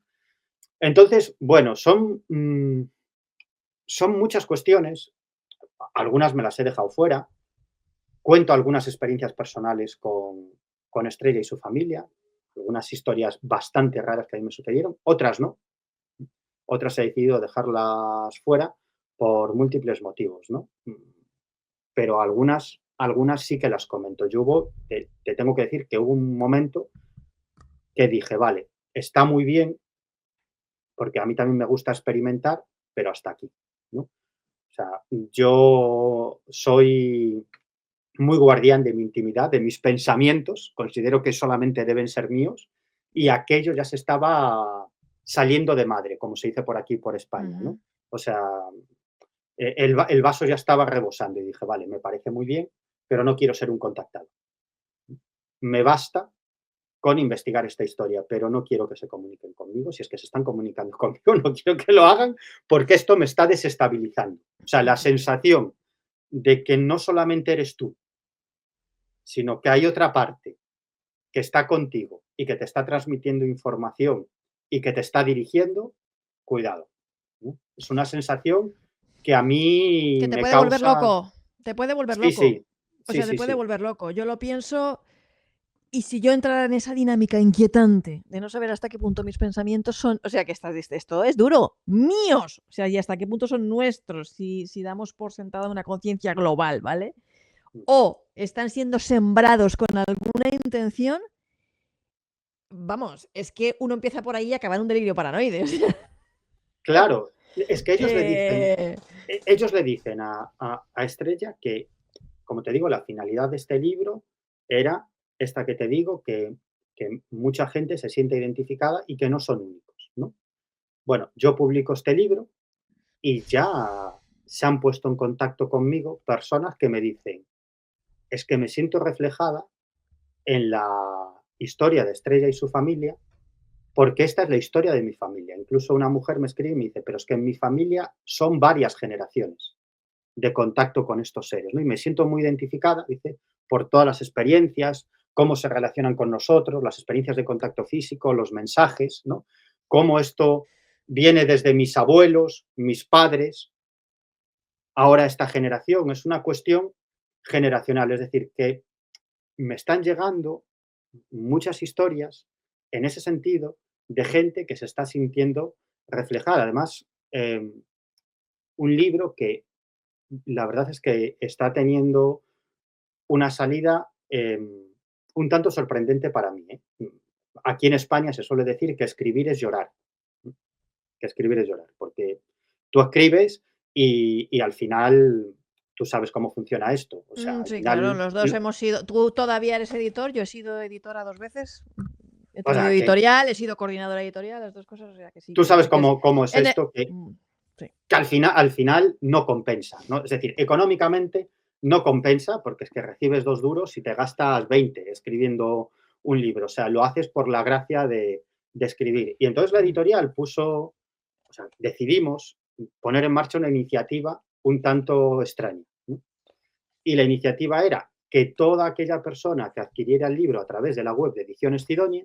Entonces, bueno, son muchas cuestiones, algunas me las he dejado fuera, cuento algunas experiencias personales con Estrella y su familia, algunas historias bastante raras que a mí me sucedieron, otras no, otras he decidido dejarlas fuera por múltiples motivos, ¿no? Pero algunas sí que las comento. Te tengo que decir que hubo un momento que dije, vale, está muy bien, porque a mí también me gusta experimentar, pero hasta aquí, ¿no? O sea, yo soy muy guardián de mi intimidad, de mis pensamientos, considero que solamente deben ser míos, y aquello ya se estaba saliendo de madre, como se dice por aquí, por España, Ujú. ¿no? O sea, el vaso ya estaba rebosando y dije, vale, me parece muy bien, pero no quiero ser un contactado. Me basta con investigar esta historia, pero no quiero que se comuniquen conmigo. Si es que se están comunicando conmigo, no quiero que lo hagan porque esto me está desestabilizando. O sea, la sensación de que no solamente eres tú, sino que hay otra parte que está contigo y que te está transmitiendo información y que te está dirigiendo, cuidado, ¿no? Es una sensación que a mí Que te me puede volver causa. loco, te puede volver Sí, loco. sí, O sí, sea, te sí, puede sí, volver loco. Yo lo pienso. Y si yo entrara en esa dinámica inquietante de no saber hasta qué punto mis pensamientos son, o sea, que esto es duro, míos, o sea, y hasta qué punto son nuestros, si damos por sentada una conciencia global, ¿vale? O están siendo sembrados con alguna intención, vamos, es que uno empieza por ahí y acaba en un delirio paranoide. O sea, claro, es que eh, ellos le dicen a Estrella que, como te digo, la finalidad de este libro era esta que te digo, que mucha gente se siente identificada y que no son únicos, ¿no? Bueno, yo publico este libro y ya se han puesto en contacto conmigo personas que me dicen, es que me siento reflejada en la historia de Estrella y su familia, porque esta es la historia de mi familia. Incluso una mujer me escribe y me dice, pero es que en mi familia son varias generaciones de contacto con estos seres, ¿no? Y me siento muy identificada, dice, por todas las experiencias, cómo se relacionan con nosotros, las experiencias de contacto físico, los mensajes, ¿no? Cómo esto viene desde mis abuelos, mis padres, ahora esta generación. Es una cuestión generacional, es decir, que me están llegando muchas historias en ese sentido de gente que se está sintiendo reflejada. Además, un libro que la verdad es que está teniendo una salida un tanto sorprendente para mí, ¿eh? Aquí en España se suele decir que escribir es llorar, que escribir es llorar, porque tú escribes y al final tú sabes cómo funciona esto. O sea, al sí, claro, final los dos hemos sido, tú todavía eres editor, yo he sido editora 2 veces. He O tenido sea, que editorial, he sido coordinadora editorial, las 2 cosas, o sea que sí, tú que sabes sé que es cómo es en e esto, sí. que al final no compensa, ¿no? Es decir, económicamente no compensa porque es que recibes 2 duros y te gastas 20 escribiendo un libro. O sea, lo haces por la gracia de escribir. Y entonces la editorial puso, o sea, decidimos poner en marcha una iniciativa un tanto extraña, ¿no? Y la iniciativa era que toda aquella persona que adquiriera el libro a través de la web de Ediciones Cidonia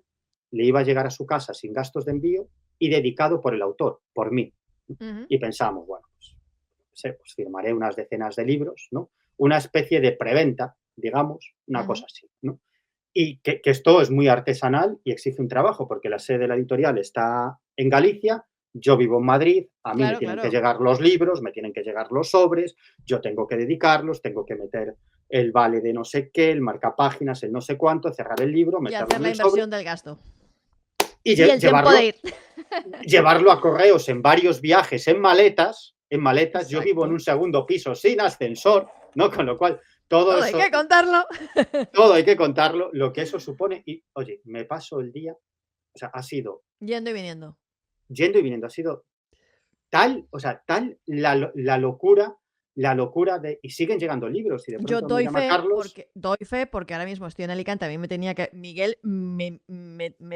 le iba a llegar a su casa sin gastos de envío y dedicado por el autor, por mí. Ujú, Y pensamos, bueno, pues, no sé, pues firmaré unas decenas de libros, ¿no? Una especie de preventa, digamos, una ujú. cosa así, ¿no? Y que esto es muy artesanal y exige un trabajo, porque la sede de la editorial está en Galicia, yo vivo en Madrid, a mí me Claro, tienen que claro. llegar los libros, me tienen que llegar los sobres, yo tengo que dedicarlos, tengo que meter el vale de no sé qué, el marcapáginas, el no sé cuánto, cerrar el libro, Y meterlo hacer en la el sobre inversión del gasto. y Y el tiempo de llevarlo, ir. llevarlo a correos en varios viajes en maletas. Yo vivo en un Exacto. segundo piso sin ascensor, ¿no? Con lo cual, todo Todo hay eso, que contarlo. todo hay que contarlo, lo que eso supone. Y, oye, me paso el día, o sea, ha sido Yendo y viniendo. yendo y viniendo, ha sido tal, o sea, tal la locura de, y siguen llegando libros, y de Yo pronto me llama Carlos. doy fe porque ahora mismo estoy en Alicante. A mí me tenía que Miguel me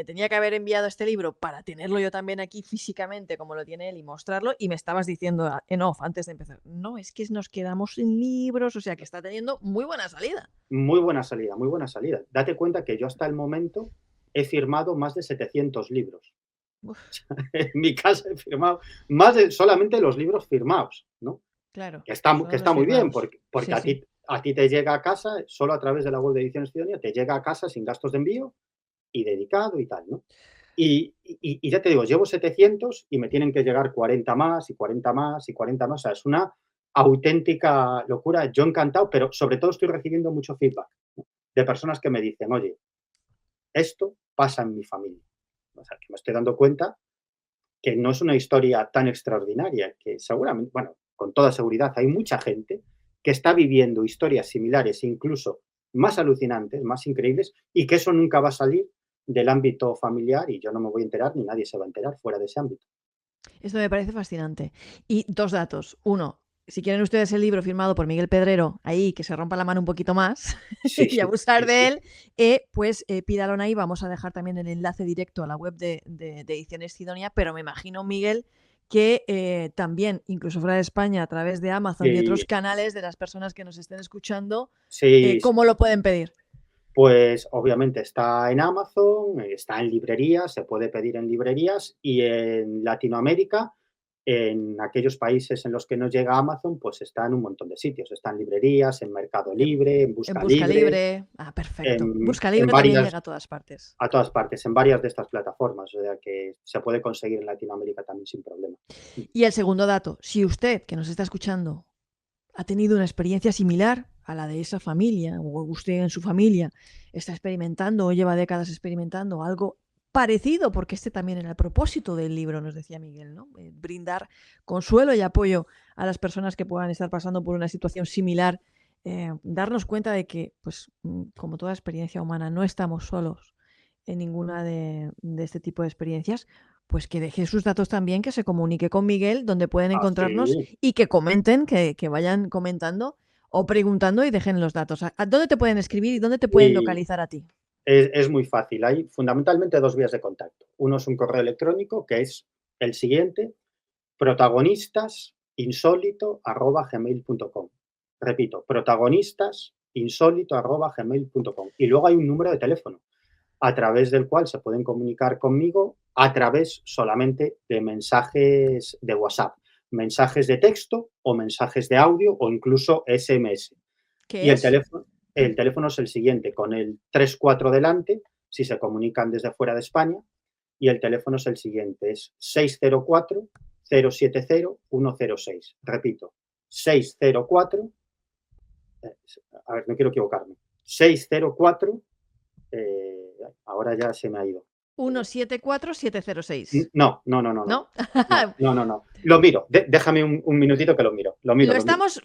tenía que haber enviado este libro para tenerlo yo también aquí físicamente, como lo tiene él, y mostrarlo, y me estabas diciendo en off antes de empezar: "No, es que nos quedamos sin libros", o sea, que está teniendo muy buena salida. Muy buena salida, muy buena salida. Date cuenta que yo hasta el momento he firmado más de 700 libros. Uf, En mi casa he firmado más de solamente los libros firmados, ¿no? claro, Que solo los está muy bien, firmados. porque Sí, sí. a ti te llega a casa, solo a través de la web de Ediciones Ciudadanía, te llega a casa sin gastos de envío y dedicado y tal, ¿no? Y ya te digo, llevo 700 y me tienen que llegar 40 más y 40 más y 40 más. O sea, es una auténtica locura. Yo encantado, pero sobre todo estoy recibiendo mucho feedback, ¿no? De personas que me dicen, oye, esto pasa en mi familia. O sea, que me estoy dando cuenta que no es una historia tan extraordinaria, que seguramente, bueno, con toda seguridad hay mucha gente que está viviendo historias similares, incluso más alucinantes, más increíbles, y que eso nunca va a salir del ámbito familiar y yo no me voy a enterar ni nadie se va a enterar fuera de ese ámbito. Esto me parece fascinante. Y 2 datos. Uno, si quieren ustedes el libro firmado por Miguel Pedrero, ahí que se rompa la mano un poquito más Sí, y abusar sí, de sí. él, pues pídalo ahí. Vamos a dejar también el enlace directo a la web de Ediciones Sidonia, pero me imagino, Miguel, que también, incluso fuera de España, a través de Amazon y otros Sí, canales de las personas que nos estén escuchando, sí, sí. ¿cómo lo pueden pedir? Pues obviamente está en Amazon, está en librerías, se puede pedir en librerías y en Latinoamérica, en aquellos países en los que no llega Amazon, pues está en un montón de sitios. Está en librerías, en Mercado En, Libre, en en Busca Busca Libre, Libre. Ah, perfecto. Busca en Libre también varias, llega a todas partes. a todas partes, en varias de estas plataformas, o sea que se puede conseguir en Latinoamérica también sin problema. Y el segundo dato, si usted, que nos está escuchando, ha tenido una experiencia similar a la de esa familia, o usted en su familia está experimentando o lleva décadas experimentando algo parecido, porque este también era el propósito del libro, nos decía Miguel, ¿no? Brindar consuelo y apoyo a las personas que puedan estar pasando por una situación similar, darnos cuenta de que, pues, como toda experiencia humana, no estamos solos en ninguna de este tipo de experiencias, pues que deje sus datos también, que se comunique con Miguel, donde pueden encontrarnos Así, y que comenten, que vayan comentando o preguntando y dejen los datos. ¿A dónde te pueden escribir y dónde te pueden y localizar a ti? es muy fácil. Hay fundamentalmente dos vías de contacto. Uno es un correo electrónico, que es el siguiente: protagonistasinsolito@gmail.com. Repito, protagonistasinsolito@gmail.com. Y luego hay un número de teléfono a través del cual se pueden comunicar conmigo a través solamente de mensajes de WhatsApp, mensajes de texto o mensajes de audio o incluso SMS. Y ¿Qué es? el teléfono es el siguiente, con el 34 delante, si se comunican desde fuera de España, y el teléfono es el siguiente, es 604-070-106. Repito, 604, a ver, no quiero equivocarme, 604, ahora ya se me ha ido. 174706. No. ¿No? No. Lo miro. Déjame un minutito que lo miro. Lo miro. Lo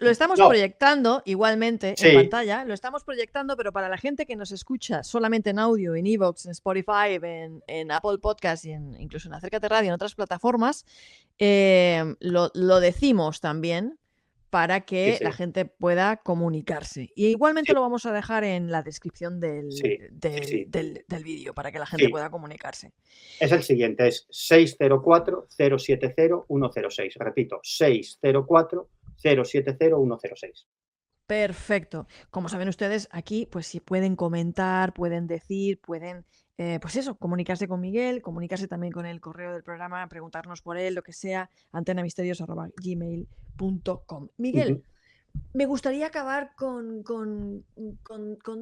estamos No. proyectando igualmente en Sí. pantalla, lo estamos proyectando, pero para la gente que nos escucha solamente en audio, en iVoox, en Spotify, en Apple Podcast y incluso en Acércate Radio, en otras plataformas, lo decimos también para que Sí. la gente pueda comunicarse. Y igualmente Sí. lo vamos a dejar en la descripción Sí. del vídeo para que la gente pueda comunicarse. Es el siguiente, es 604-070-106. Repito, 604-070-106. Perfecto. Como saben ustedes, aquí, pues si pueden comentar, pueden decir, pueden, pues eso, comunicarse con Miguel, comunicarse también con el correo del programa, preguntarnos por él, lo que sea, antenamisteriosa@gmail.com. Miguel, me gustaría acabar con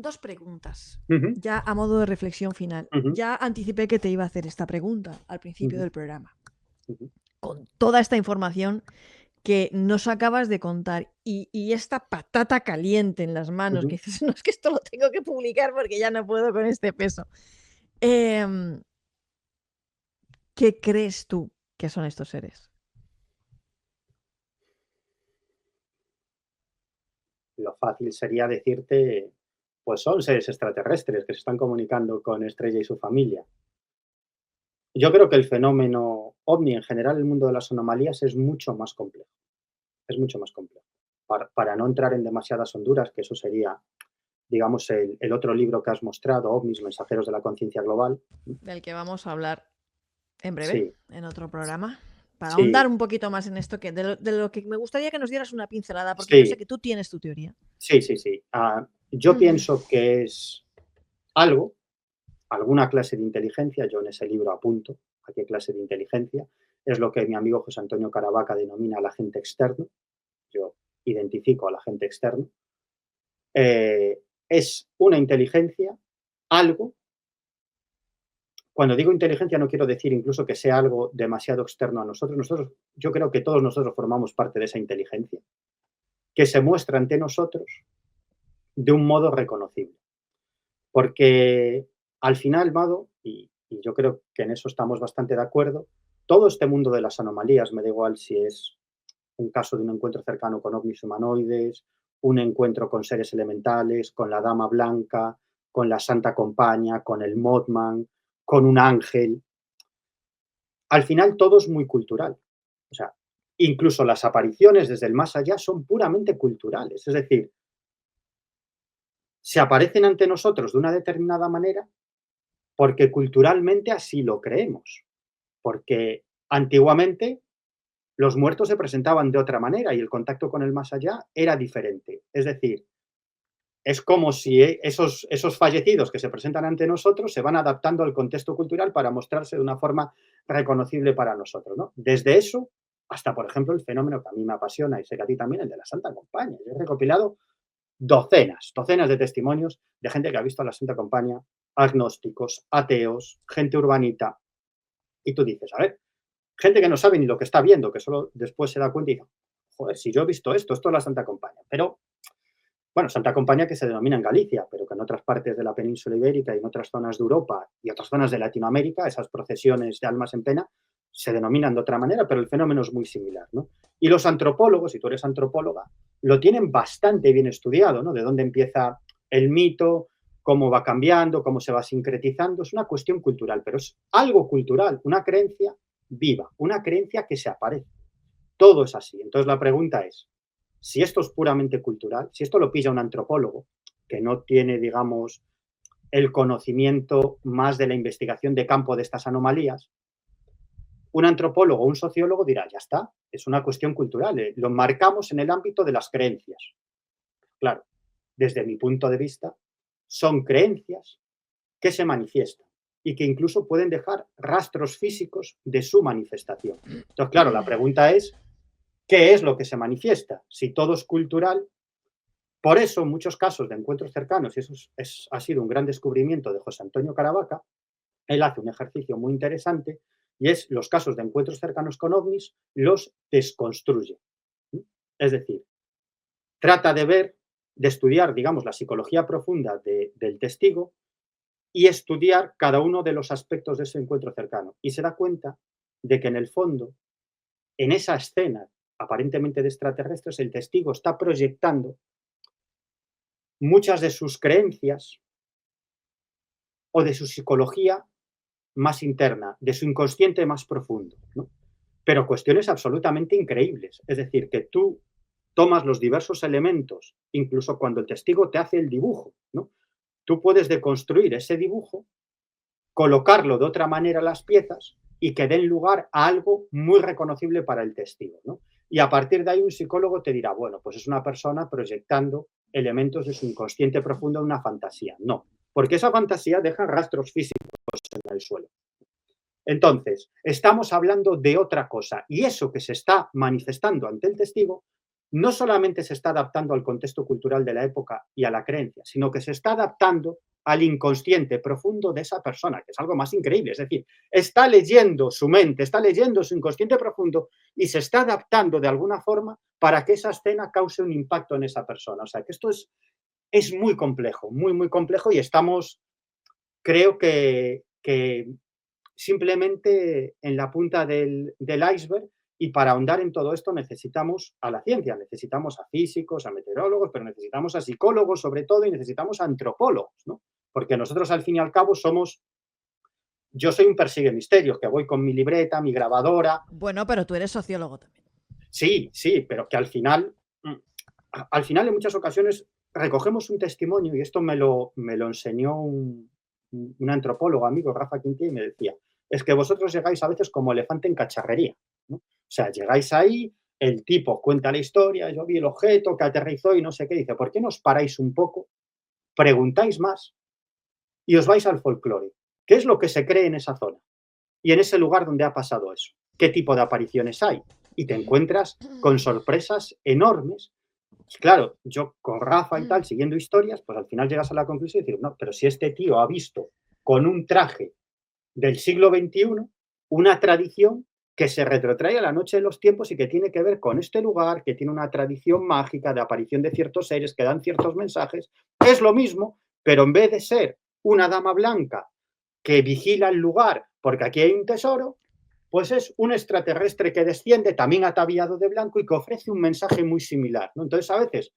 dos preguntas, ya a modo de reflexión final. Ya anticipé que te iba a hacer esta pregunta al principio del programa. Con toda esta información que nos acabas de contar y esta patata caliente en las manos, que dices, no, es que esto lo tengo que publicar porque ya no puedo con este peso. ¿Qué crees tú que son estos seres? Lo fácil sería decirte, pues son seres extraterrestres que se están comunicando con Estrella y su familia. Yo creo que el fenómeno ovni, en general, el mundo de las anomalías, es mucho más complejo. Es mucho más complejo. Para no entrar en demasiadas honduras, que eso sería, digamos, el otro libro que has mostrado, OVNIs, Mensajeros de la Conciencia Global. Del que vamos a hablar en breve, Sí. en otro programa, para Sí. ahondar un poquito más en esto, de lo que me gustaría que nos dieras una pincelada, porque yo sé que tú tienes tu teoría. Sí. Yo pienso que es algo, alguna clase de inteligencia, yo en ese libro apunto a qué clase de inteligencia, es lo que mi amigo José Antonio Caravaca denomina el agente externo, yo identifico al agente externo, es una inteligencia, algo, cuando digo inteligencia no quiero decir incluso que sea algo demasiado externo a nosotros, yo creo que todos nosotros formamos parte de esa inteligencia, que se muestra ante nosotros de un modo reconocible. Porque al final, Mado, y yo creo que en eso estamos bastante de acuerdo, todo este mundo de las anomalías, me da igual si es un caso de un encuentro cercano con ovnis humanoides, un encuentro con seres elementales, con la Dama Blanca, con la Santa Compañía, con el Mothman, con un ángel. Al final todo es muy cultural. O sea, incluso las apariciones desde el más allá son puramente culturales. Es decir, se aparecen ante nosotros de una determinada manera porque culturalmente así lo creemos. Porque antiguamente los muertos se presentaban de otra manera y el contacto con el más allá era diferente. Es decir, es como si esos fallecidos que se presentan ante nosotros se van adaptando al contexto cultural para mostrarse de una forma reconocible para nosotros, ¿no? Desde eso hasta, por ejemplo, el fenómeno que a mí me apasiona y sé que a ti también, el de la Santa Compañía. Yo he recopilado docenas de testimonios de gente que ha visto a la Santa Compañía, agnósticos, ateos, gente urbanita. Y tú dices, a ver, gente que no sabe ni lo que está viendo, que solo después se da cuenta y dice, joder, si yo he visto esto es la Santa Compañía. Pero, bueno, Santa Compañía que se denomina en Galicia, pero que en otras partes de la península ibérica y en otras zonas de Europa y otras zonas de Latinoamérica, esas procesiones de almas en pena se denominan de otra manera, pero el fenómeno es muy similar, ¿no? Y los antropólogos, si tú eres antropóloga, lo tienen bastante bien estudiado, ¿no? De dónde empieza el mito, cómo va cambiando, cómo se va sincretizando. Es una cuestión cultural, pero es algo cultural, una creencia viva, una creencia que se aparece. Todo es así. Entonces la pregunta es, si esto es puramente cultural, si esto lo pilla un antropólogo que no tiene, digamos, el conocimiento más de la investigación de campo de estas anomalías, un antropólogo o un sociólogo dirá, ya está, es una cuestión cultural, lo marcamos en el ámbito de las creencias. Claro, desde mi punto de vista, son creencias que se manifiestan y que incluso pueden dejar rastros físicos de su manifestación. Entonces, claro, la pregunta es, ¿qué es lo que se manifiesta? Si todo es cultural, por eso en muchos casos de encuentros cercanos, y eso ha sido un gran descubrimiento de José Antonio Caravaca, él hace un ejercicio muy interesante y es los casos de encuentros cercanos con ovnis los desconstruye. Es decir, trata de ver, de estudiar, digamos, la psicología profunda del testigo y estudiar cada uno de los aspectos de ese encuentro cercano. Y se da cuenta de que en el fondo, en esa escena aparentemente de extraterrestres, el testigo está proyectando muchas de sus creencias o de su psicología más interna, de su inconsciente más profundo, ¿no? Pero cuestiones absolutamente increíbles. Es decir, que tú tomas los diversos elementos, incluso cuando el testigo te hace el dibujo, ¿no? Tú puedes deconstruir ese dibujo, colocarlo de otra manera las piezas y que den lugar a algo muy reconocible para el testigo, ¿no? Y a partir de ahí un psicólogo te dirá, bueno, pues es una persona proyectando elementos de su inconsciente profundo en una fantasía. No, porque esa fantasía deja rastros físicos en el suelo. Entonces, estamos hablando de otra cosa y eso que se está manifestando ante el testigo no solamente se está adaptando al contexto cultural de la época y a la creencia, sino que se está adaptando al inconsciente profundo de esa persona, que es algo más increíble. Es decir, está leyendo su mente, está leyendo su inconsciente profundo y se está adaptando de alguna forma para que esa escena cause un impacto en esa persona. O sea, que esto es muy complejo, muy, muy complejo y estamos, creo que simplemente en la punta del iceberg y para ahondar en todo esto necesitamos a la ciencia, necesitamos a físicos, a meteorólogos, pero necesitamos a psicólogos sobre todo y necesitamos a antropólogos, ¿no? Porque nosotros al fin y al cabo yo soy un persigue misterios, que voy con mi libreta, mi grabadora. Bueno, pero tú eres sociólogo también. Sí, sí, pero que al final en muchas ocasiones recogemos un testimonio y esto me lo enseñó un antropólogo amigo, Rafa Quintín, y me decía, es que vosotros llegáis a veces como elefante en cacharrería, ¿no? O sea, llegáis ahí, el tipo cuenta la historia, yo vi el objeto que aterrizó y no sé qué, dice, ¿por qué no os paráis un poco, preguntáis más y os vais al folclore? ¿Qué es lo que se cree en esa zona y en ese lugar donde ha pasado eso? ¿Qué tipo de apariciones hay? Y te encuentras con sorpresas enormes. Claro, yo con Rafa y tal, siguiendo historias, pues al final llegas a la conclusión de decir, no, pero si este tío ha visto con un traje del siglo XXI una tradición que se retrotrae a la noche de los tiempos y que tiene que ver con este lugar, que tiene una tradición mágica de aparición de ciertos seres que dan ciertos mensajes, es lo mismo, pero en vez de ser una dama blanca que vigila el lugar porque aquí hay un tesoro, pues es un extraterrestre que desciende también ataviado de blanco y que ofrece un mensaje muy similar, ¿no? Entonces, a veces,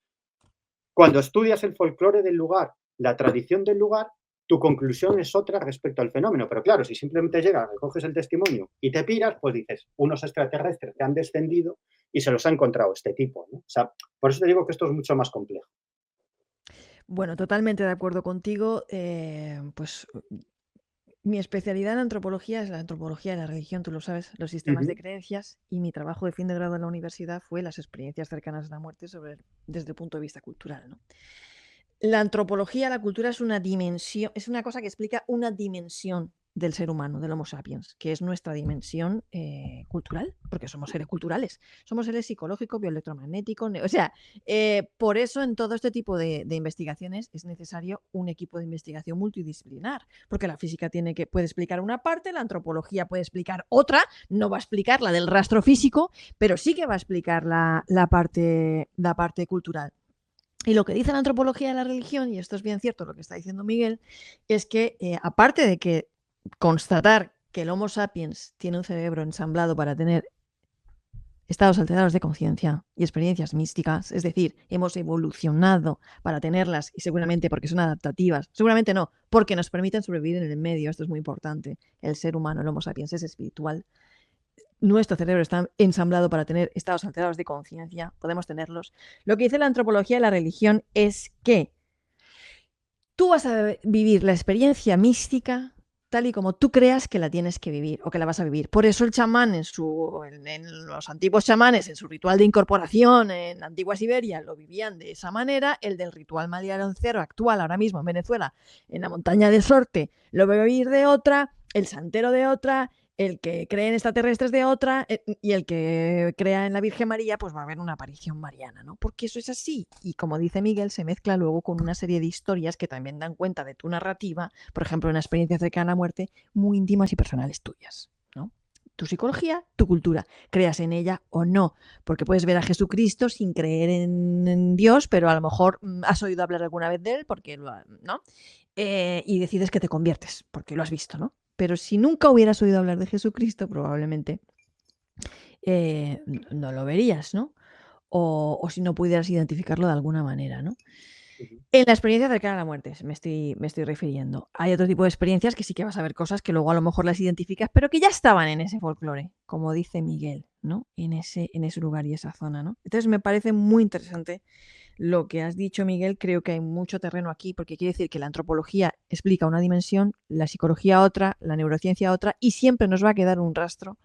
cuando estudias el folclore del lugar, la tradición del lugar, tu conclusión es otra respecto al fenómeno. Pero claro, si simplemente llegas, recoges el testimonio y te piras, pues dices, unos extraterrestres que han descendido y se los ha encontrado este tipo, ¿no? O sea, por eso te digo que esto es mucho más complejo. Bueno, totalmente de acuerdo contigo. Pues mi especialidad en antropología es la antropología de la religión, tú lo sabes, los sistemas de Ujú. creencias, y mi trabajo de fin de grado en la universidad fue las experiencias cercanas a la muerte desde el punto de vista cultural, ¿no? La antropología, la cultura es una dimensión, es una cosa que explica una dimensión del ser humano, del Homo sapiens, que es nuestra dimensión cultural, porque somos seres culturales, somos seres psicológicos, bioelectromagnéticos, o sea, por eso en todo este tipo de investigaciones es necesario un equipo de investigación multidisciplinar, porque la física puede explicar una parte, la antropología puede explicar otra, no va a explicar la del rastro físico, pero sí que va a explicar la parte cultural. Y lo que dice la antropología de la religión, y esto es bien cierto lo que está diciendo Miguel, es que aparte de que constatar que el Homo sapiens tiene un cerebro ensamblado para tener estados alterados de conciencia y experiencias místicas, es decir, hemos evolucionado para tenerlas y seguramente porque son adaptativas, seguramente no, porque nos permiten sobrevivir en el medio, esto es muy importante, el ser humano, el Homo sapiens es espiritual, nuestro cerebro está ensamblado para tener estados alterados de conciencia, podemos tenerlos. Lo que dice la antropología y la religión es que tú vas a vivir la experiencia mística tal y como tú creas que la tienes que vivir o que la vas a vivir. Por eso el chamán en los antiguos chamanes, en su ritual de incorporación en la antigua Siberia, lo vivían de esa manera. El del ritual Maliaroncero actual ahora mismo en Venezuela, en la montaña de Sorte, lo va a vivir de otra, el santero de otra, el que cree en extraterrestres de otra, y el que crea en la Virgen María, pues va a haber una aparición mariana, ¿no? Porque eso es así. Y como dice Miguel, se mezcla luego con una serie de historias que también dan cuenta de tu narrativa, por ejemplo, una experiencia cercana a la muerte, muy íntimas y personales tuyas, ¿no? Tu psicología, tu cultura, creas en ella o no, porque puedes ver a Jesucristo sin creer en Dios, pero a lo mejor has oído hablar alguna vez de él, porque ¿no? y decides que te conviertes, porque lo has visto, ¿no? Pero si nunca hubieras oído hablar de Jesucristo, probablemente no lo verías, ¿no? O si no pudieras identificarlo de alguna manera, ¿no? Ujú, En la experiencia cercana a la muerte me estoy refiriendo. Hay otro tipo de experiencias que sí que vas a ver cosas que luego a lo mejor las identificas, pero que ya estaban en ese folclore, como dice Miguel, ¿no? En ese lugar y esa zona, ¿no? Entonces me parece muy interesante lo que has dicho, Miguel. Creo que hay mucho terreno aquí, porque quiere decir que la antropología explica una dimensión, la psicología otra, la neurociencia otra, y siempre nos va a quedar un rastro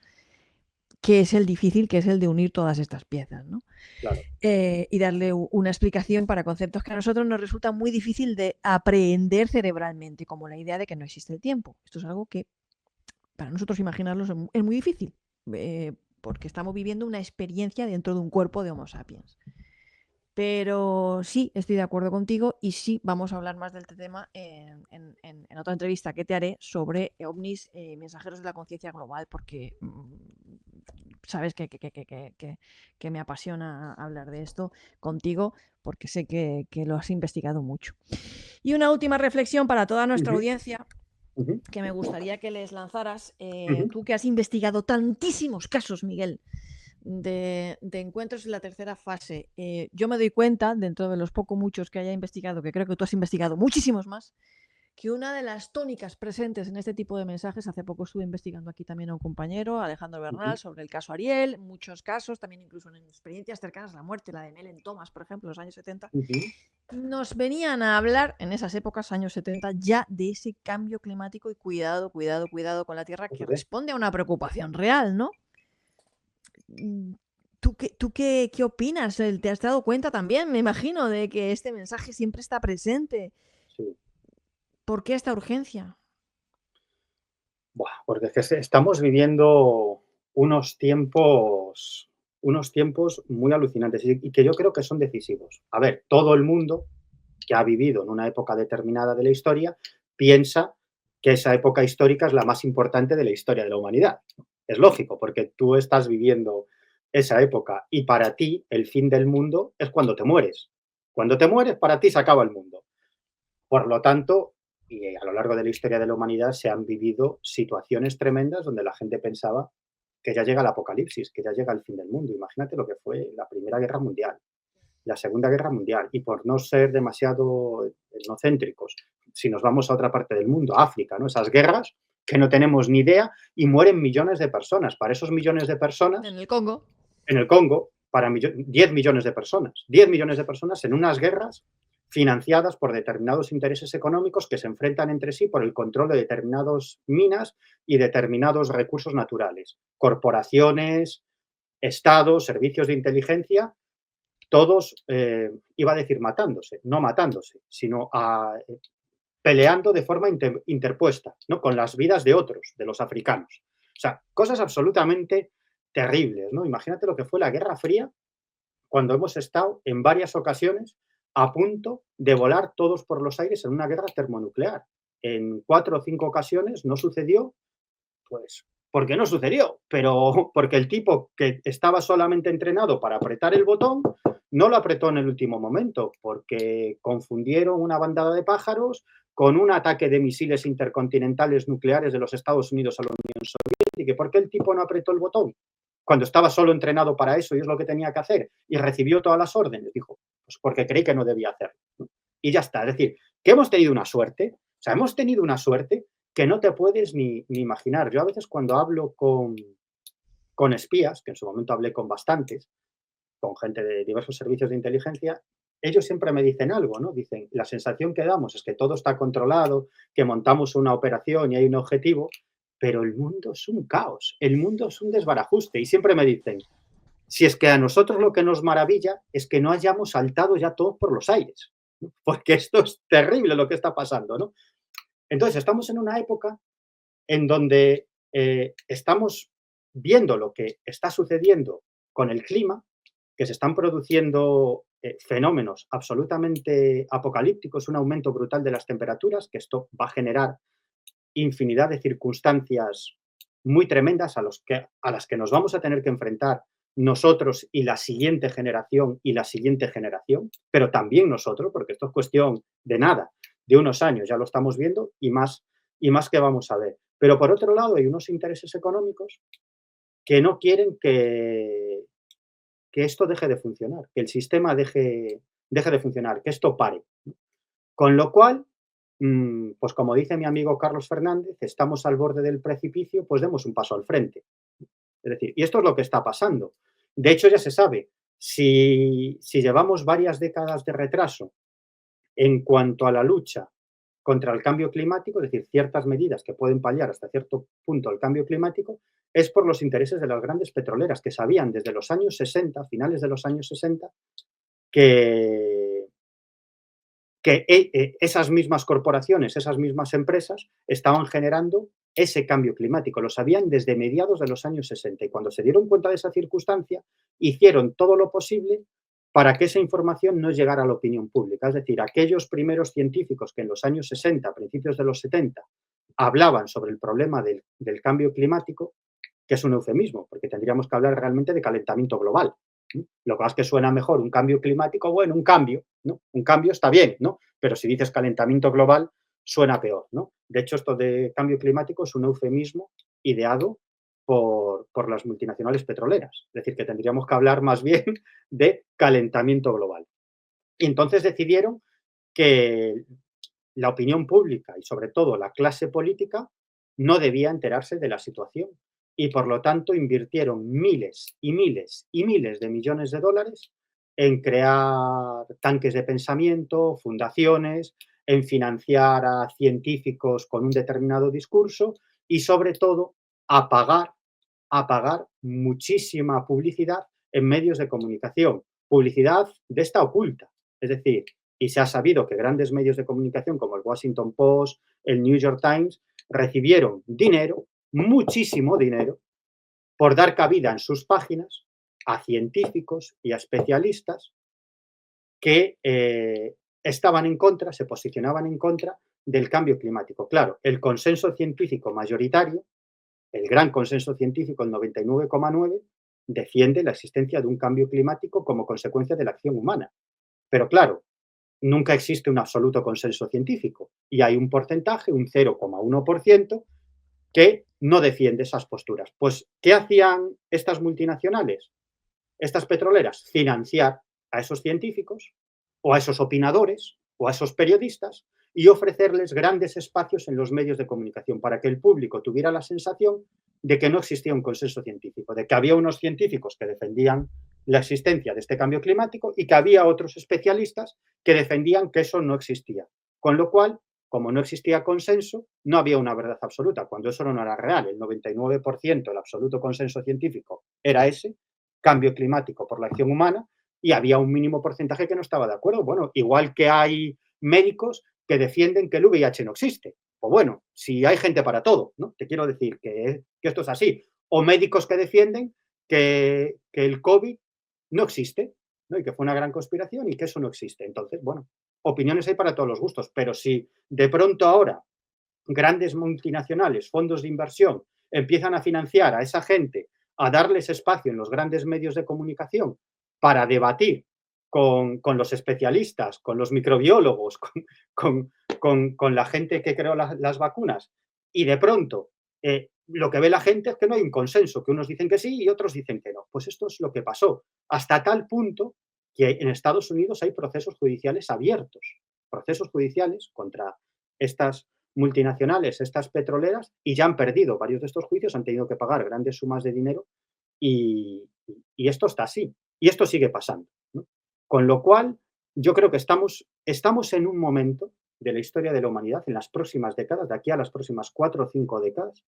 que es el difícil, que es el de unir todas estas piezas, ¿no? claro. Y darle una explicación para conceptos que a nosotros nos resulta muy difícil de aprehender cerebralmente, como la idea de que no existe el tiempo. Esto es algo que para nosotros imaginarlo es muy difícil, porque estamos viviendo una experiencia dentro de un cuerpo de Homo sapiens. Pero sí, estoy de acuerdo contigo y sí, vamos a hablar más del tema en otra entrevista que te haré sobre ovnis, mensajeros de la conciencia global, porque sabes que me apasiona hablar de esto contigo, porque sé que lo has investigado mucho. Y una última reflexión para toda nuestra Ujú, audiencia ujú, que me gustaría que les lanzaras, ujú, tú que has investigado tantísimos casos, Miguel, de encuentros en la tercera fase. Yo me doy cuenta, dentro de los poco muchos que haya investigado, que creo que tú has investigado muchísimos más, que una de las tónicas presentes en este tipo de mensajes, hace poco estuve investigando aquí también a un compañero, Alejandro Bernal, ujú, sobre el caso Ariel, muchos casos, también incluso en experiencias cercanas a la muerte, la de Melen Thomas, por ejemplo, en los años 70, ujú. nos venían a hablar en esas épocas, años 70, ya de ese cambio climático y cuidado, cuidado, cuidado con la Tierra, que Fíjate. responde a una preocupación real, ¿no? Mm, ¿Tú qué opinas? ¿Te has dado cuenta también, me imagino, de que este mensaje siempre está presente? Sí. ¿Por qué esta urgencia? Buah, porque es que estamos viviendo unos tiempos, unos tiempos muy alucinantes y que yo creo que son decisivos. A ver, todo el mundo que ha vivido en una época determinada de la historia piensa que esa época histórica es la más importante de la historia de la humanidad. Es lógico, porque tú estás viviendo esa época y para ti el fin del mundo es cuando te mueres. Cuando te mueres, para ti se acaba el mundo. Por lo tanto, y a lo largo de la historia de la humanidad se han vivido situaciones tremendas donde la gente pensaba que ya llega el apocalipsis, que ya llega el fin del mundo. Imagínate lo que fue la Primera Guerra Mundial, la Segunda Guerra Mundial, y por no ser demasiado etnocéntricos, si nos vamos a otra parte del mundo, África, ¿no? Esas guerras que no tenemos ni idea y mueren millones de personas. Para esos millones de personas, En el Congo. en el Congo, para 10 millones de personas, 10 millones de personas en unas guerras financiadas por determinados intereses económicos que se enfrentan entre sí por el control de determinadas minas y determinados recursos naturales. Corporaciones, estados, servicios de inteligencia, todos, iba a decir matándose, no matándose, sino peleando de forma interpuesta, ¿no? Con las vidas de otros, de los africanos. O sea, cosas absolutamente terribles, ¿no? Imagínate lo que fue la Guerra Fría cuando hemos estado en varias ocasiones a punto de volar todos por los aires en una guerra termonuclear. En 4 o 5 ocasiones no sucedió, pues porque no sucedió, pero porque el tipo que estaba solamente entrenado para apretar el botón no lo apretó en el último momento, porque confundieron una bandada de pájaros con un ataque de misiles intercontinentales nucleares de los Estados Unidos a la Unión Soviética. ¿Por qué el tipo no apretó el botón? Cuando estaba solo entrenado para eso y es lo que tenía que hacer y recibió todas las órdenes, dijo, pues porque creí que no debía hacerlo. Y ya está. Es decir, que hemos tenido una suerte, o sea, hemos tenido una suerte que no te puedes ni imaginar. Yo a veces cuando hablo con espías, que en su momento hablé con bastantes, con gente de diversos servicios de inteligencia, ellos siempre me dicen algo, ¿no? Dicen, la sensación que damos es que todo está controlado, que montamos una operación y hay un objetivo, pero el mundo es un caos, el mundo es un desbarajuste. Y siempre me dicen, si es que a nosotros lo que nos maravilla es que no hayamos saltado ya todos por los aires, ¿no? Porque esto es terrible lo que está pasando, ¿no? Entonces, estamos en una época en donde estamos viendo lo que está sucediendo con el clima, que se están produciendo fenómenos absolutamente apocalípticos, un aumento brutal de las temperaturas, que esto va a generar infinidad de circunstancias muy tremendas a las que nos vamos a tener que enfrentar nosotros y la siguiente generación, pero también nosotros, porque esto es cuestión de nada, de unos años, ya lo estamos viendo y más que vamos a ver. Pero por otro lado, hay unos intereses económicos que no quieren que esto deje de funcionar, que el sistema deje de funcionar, que esto pare. Con lo cual, pues como dice mi amigo Carlos Fernández, estamos al borde del precipicio, pues demos un paso al frente. Es decir, y esto es lo que está pasando. De hecho, ya se sabe, si llevamos varias décadas de retraso en cuanto a la lucha contra el cambio climático, es decir, ciertas medidas que pueden paliar hasta cierto punto el cambio climático, es por los intereses de las grandes petroleras que sabían desde los años 60, finales de los años 60, que, esas mismas corporaciones, esas mismas empresas estaban generando ese cambio climático. Lo sabían desde mediados de los años 60 y cuando se dieron cuenta de esa circunstancia, hicieron todo lo posible para que esa información no llegara a la opinión pública. Es decir, aquellos primeros científicos que en los años 60, principios de los 70, hablaban sobre el problema del cambio climático, que es un eufemismo, porque tendríamos que hablar realmente de calentamiento global. Lo que pasa es que suena mejor un cambio climático, bueno, un cambio, ¿no? Un cambio está bien, ¿no? Pero si dices calentamiento global, suena peor, ¿no? De hecho, esto de cambio climático es un eufemismo ideado por las multinacionales petroleras. Es decir, que tendríamos que hablar más bien de calentamiento global. Y entonces decidieron que la opinión pública y sobre todo la clase política no debía enterarse de la situación y por lo tanto invirtieron miles y miles y miles de millones de dólares en crear tanques de pensamiento, fundaciones, en financiar a científicos con un determinado discurso y sobre todo a pagar muchísima publicidad en medios de comunicación, publicidad de esta oculta. Es decir, y se ha sabido que grandes medios de comunicación como el Washington Post, el New York Times, recibieron dinero, muchísimo dinero, por dar cabida en sus páginas a científicos y a especialistas que estaban en contra, se posicionaban en contra del cambio climático. Claro, el consenso científico mayoritario, el gran consenso científico, el 99,9, defiende la existencia de un cambio climático como consecuencia de la acción humana. Pero claro, nunca existe un absoluto consenso científico y hay un porcentaje, un 0,1%, que no defiende esas posturas. Pues, ¿qué hacían estas multinacionales, estas petroleras? Financiar a esos científicos o a esos opinadores o a esos periodistas y ofrecerles grandes espacios en los medios de comunicación para que el público tuviera la sensación de que no existía un consenso científico, de que había unos científicos que defendían la existencia de este cambio climático y que había otros especialistas que defendían que eso no existía. Con lo cual, como no existía consenso, no había una verdad absoluta, cuando eso no era real. El 99%, el absoluto consenso científico, era ese, cambio climático por la acción humana, y había un mínimo porcentaje que no estaba de acuerdo. Bueno, igual que hay médicos que defienden que el VIH no existe. O bueno, si hay gente para todo, ¿no? Te quiero decir que esto es así. O médicos que defienden que el COVID no existe, ¿no? Y que fue una gran conspiración y que eso no existe. Entonces, bueno, opiniones hay para todos los gustos, pero si de pronto ahora grandes multinacionales, fondos de inversión, empiezan a financiar a esa gente, a darles espacio en los grandes medios de comunicación para debatir con los especialistas, con los microbiólogos, con la gente que creó las vacunas, y de pronto lo que ve la gente es que no hay un consenso, que unos dicen que sí y otros dicen que no. Pues esto es lo que pasó, hasta tal punto que en Estados Unidos hay procesos judiciales abiertos, procesos judiciales contra estas multinacionales, estas petroleras, y ya han perdido varios de estos juicios, han tenido que pagar grandes sumas de dinero y esto está así. Y esto sigue pasando, ¿no? Con lo cual, yo creo que estamos en un momento de la historia de la humanidad, en las próximas décadas, de aquí a las próximas 4 o 5 décadas,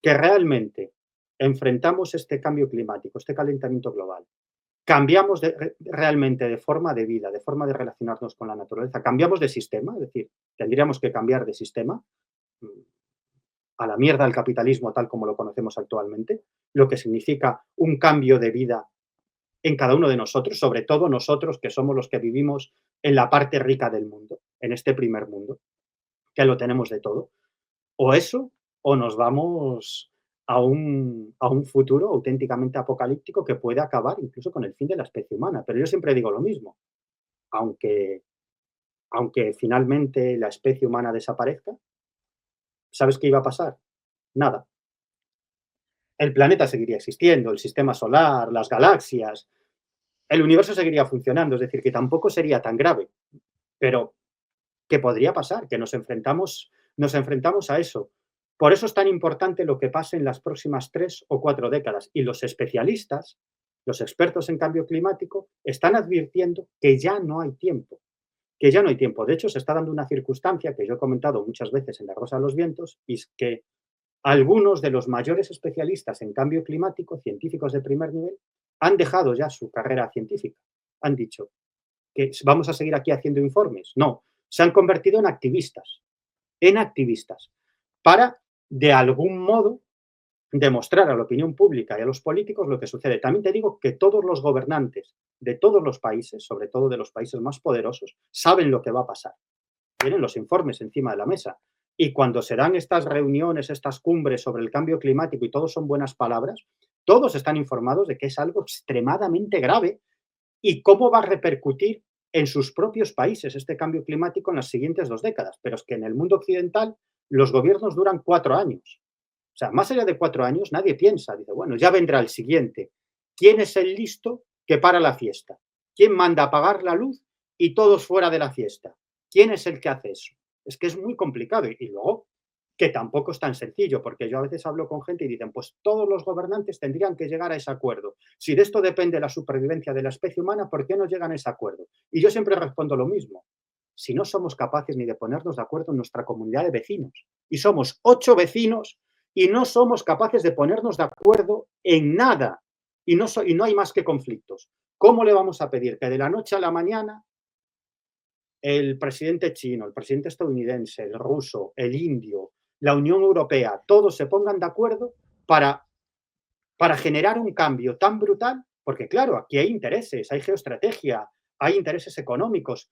que realmente enfrentamos este cambio climático, este calentamiento global, cambiamos realmente de forma de vida, de forma de relacionarnos con la naturaleza, cambiamos de sistema, es decir, tendríamos que cambiar de sistema a la mierda el capitalismo tal como lo conocemos actualmente, lo que significa un cambio de vida en cada uno de nosotros, sobre todo nosotros que somos los que vivimos en la parte rica del mundo, en este primer mundo, que lo tenemos de todo. O eso, o nos vamos a un futuro auténticamente apocalíptico que puede acabar incluso con el fin de la especie humana. Pero yo siempre digo lo mismo, aunque aunque finalmente la especie humana desaparezca, ¿sabes qué iba a pasar? Nada. El planeta seguiría existiendo, el sistema solar, las galaxias, el universo seguiría funcionando, es decir, que tampoco sería tan grave. Pero, ¿qué podría pasar? Que nos enfrentamos a eso. Por eso es tan importante lo que pase en las próximas 3 o 4 décadas. Y los especialistas, los expertos en cambio climático, están advirtiendo que ya no hay tiempo. Que ya no hay tiempo. De hecho, se está dando una circunstancia que yo he comentado muchas veces en La Rosa de los Vientos, y es que algunos de los mayores especialistas en cambio climático, científicos de primer nivel, han dejado ya su carrera científica. Han dicho que vamos a seguir aquí haciendo informes. No, se han convertido en activistas, para, de algún modo, demostrar a la opinión pública y a los políticos lo que sucede. También te digo que todos los gobernantes de todos los países, sobre todo de los países más poderosos, saben lo que va a pasar. Tienen los informes encima de la mesa. Y cuando se dan estas reuniones, estas cumbres sobre el cambio climático y todos son buenas palabras, todos están informados de que es algo extremadamente grave y cómo va a repercutir en sus propios países este cambio climático en las siguientes 2 décadas. Pero es que en el mundo occidental los gobiernos duran 4 años. O sea, más allá de 4 años nadie piensa, dice, bueno, ya vendrá el siguiente. ¿Quién es el listo que para la fiesta? ¿Quién manda a apagar la luz y todos fuera de la fiesta? ¿Quién es el que hace eso? Es que es muy complicado. Y luego, que tampoco es tan sencillo, porque yo a veces hablo con gente y dicen, pues todos los gobernantes tendrían que llegar a ese acuerdo. Si de esto depende la supervivencia de la especie humana, ¿por qué no llegan a ese acuerdo? Y yo siempre respondo lo mismo. Si no somos capaces ni de ponernos de acuerdo en nuestra comunidad de vecinos, y somos 8 vecinos y no somos capaces de ponernos de acuerdo en nada, y no hay más que conflictos, ¿cómo le vamos a pedir que de la noche a la mañana el presidente chino, el presidente estadounidense, el ruso, el indio, la Unión Europea, todos se pongan de acuerdo para, para generar un cambio tan brutal? Porque claro, aquí hay intereses, hay geoestrategia, hay intereses económicos.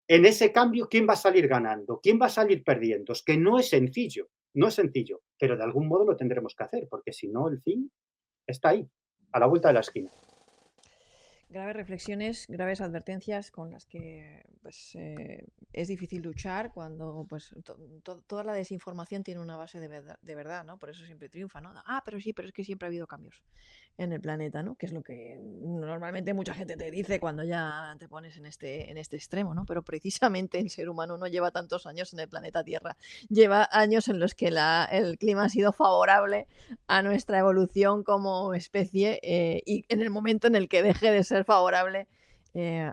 En ese cambio, ¿quién va a salir ganando? ¿Quién va a salir perdiendo? Es que no es sencillo, no es sencillo, pero de algún modo lo tendremos que hacer, porque si no, el fin está ahí, a la vuelta de la esquina. Graves reflexiones, graves advertencias con las que pues, es difícil luchar cuando pues, toda la desinformación tiene una base de verdad, ¿no? Por eso siempre triunfa, ¿no? Ah, pero sí, pero es que siempre ha habido cambios en el planeta, ¿no? Que es lo que normalmente mucha gente te dice cuando ya te pones en este extremo, ¿no? Pero precisamente el ser humano no lleva tantos años en el planeta Tierra, lleva años en los que el clima ha sido favorable a nuestra evolución como especie, y en el momento en el que deje de ser favorable,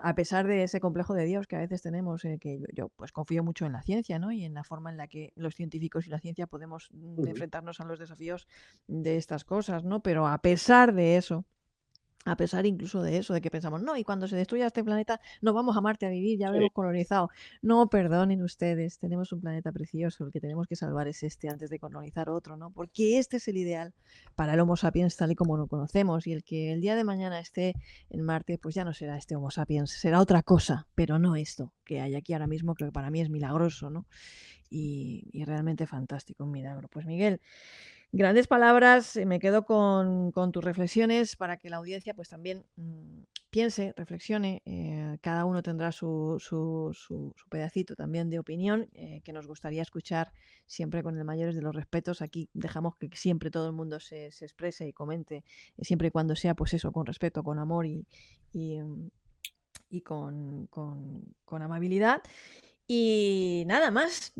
a pesar de ese complejo de Dios que a veces tenemos, que yo pues confío mucho en la ciencia, ¿no? Y en la forma en la que los científicos y la ciencia podemos enfrentarnos a los desafíos de estas cosas, ¿no? Pero a pesar de eso, a pesar incluso de eso, de que pensamos, no, y cuando se destruya este planeta, nos vamos a Marte a vivir, ya Sí. habremos colonizado. No, perdonen ustedes, tenemos un planeta precioso, el que tenemos que salvar es este antes de colonizar otro, ¿no? Porque este es el ideal para el Homo sapiens tal y como lo conocemos, y el que el día de mañana esté en Marte, pues ya no será este Homo sapiens, será otra cosa, pero no esto que hay aquí ahora mismo, que para mí es milagroso, ¿no? Y realmente fantástico, un milagro. Pues Miguel, grandes palabras, me quedo con tus reflexiones para que la audiencia pues también piense, reflexione. Cada uno tendrá su pedacito también de opinión, que nos gustaría escuchar siempre con el mayor de los respetos. Aquí dejamos que siempre todo el mundo se exprese y comente, siempre y cuando sea pues eso, con respeto, con amor y, em, y con amabilidad. Y nada más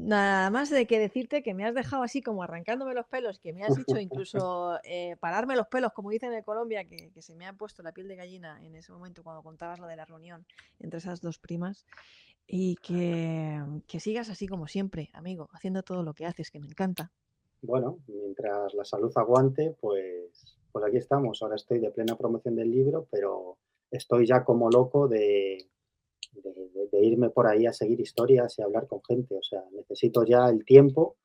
de que decirte que me has dejado así como arrancándome los pelos, que me has dicho incluso pararme los pelos, como dicen en Colombia, que se me ha puesto la piel de gallina en ese momento cuando contabas lo de la reunión entre esas dos primas, y que sigas así como siempre, amigo, haciendo todo lo que haces, que me encanta. Bueno, mientras la salud aguante, pues aquí estamos. Ahora estoy de plena promoción del libro, pero estoy ya como loco de irme por ahí a seguir historias y hablar con gente. O sea, necesito ya el tiempo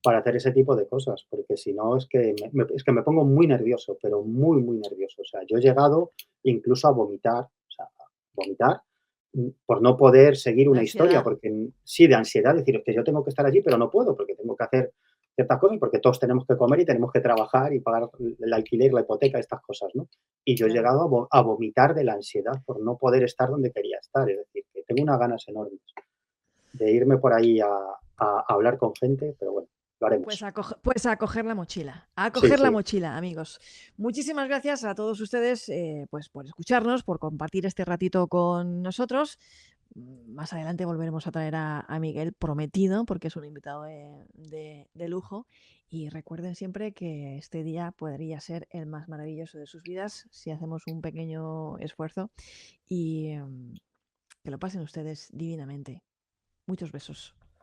para hacer ese tipo de cosas, porque si no es que es que me pongo muy nervioso, pero muy, muy nervioso. O sea, yo he llegado incluso a vomitar, o sea, a vomitar por no poder seguir De una historia, ansiedad. porque sí, de ansiedad, decir, es que yo tengo que estar allí, pero no puedo, porque tengo que hacer ciertas cosas, porque todos tenemos que comer y tenemos que trabajar y pagar el alquiler, la hipoteca, estas cosas, ¿no? Y yo he Claro. llegado a vomitar de la ansiedad por no poder estar donde quería estar, es decir, que tengo unas ganas enormes. de irme por ahí a hablar con gente, pero bueno, lo Pues haremos. a coger la mochila, a Sí, coger la sí. mochila, amigos. Muchísimas gracias a todos ustedes pues por escucharnos, por compartir este ratito con nosotros. Más adelante volveremos a traer a Miguel, prometido, porque es un invitado de lujo. Y recuerden siempre que este día podría ser el más maravilloso de sus vidas si hacemos un pequeño esfuerzo y que lo pasen ustedes divinamente. Muchos besos.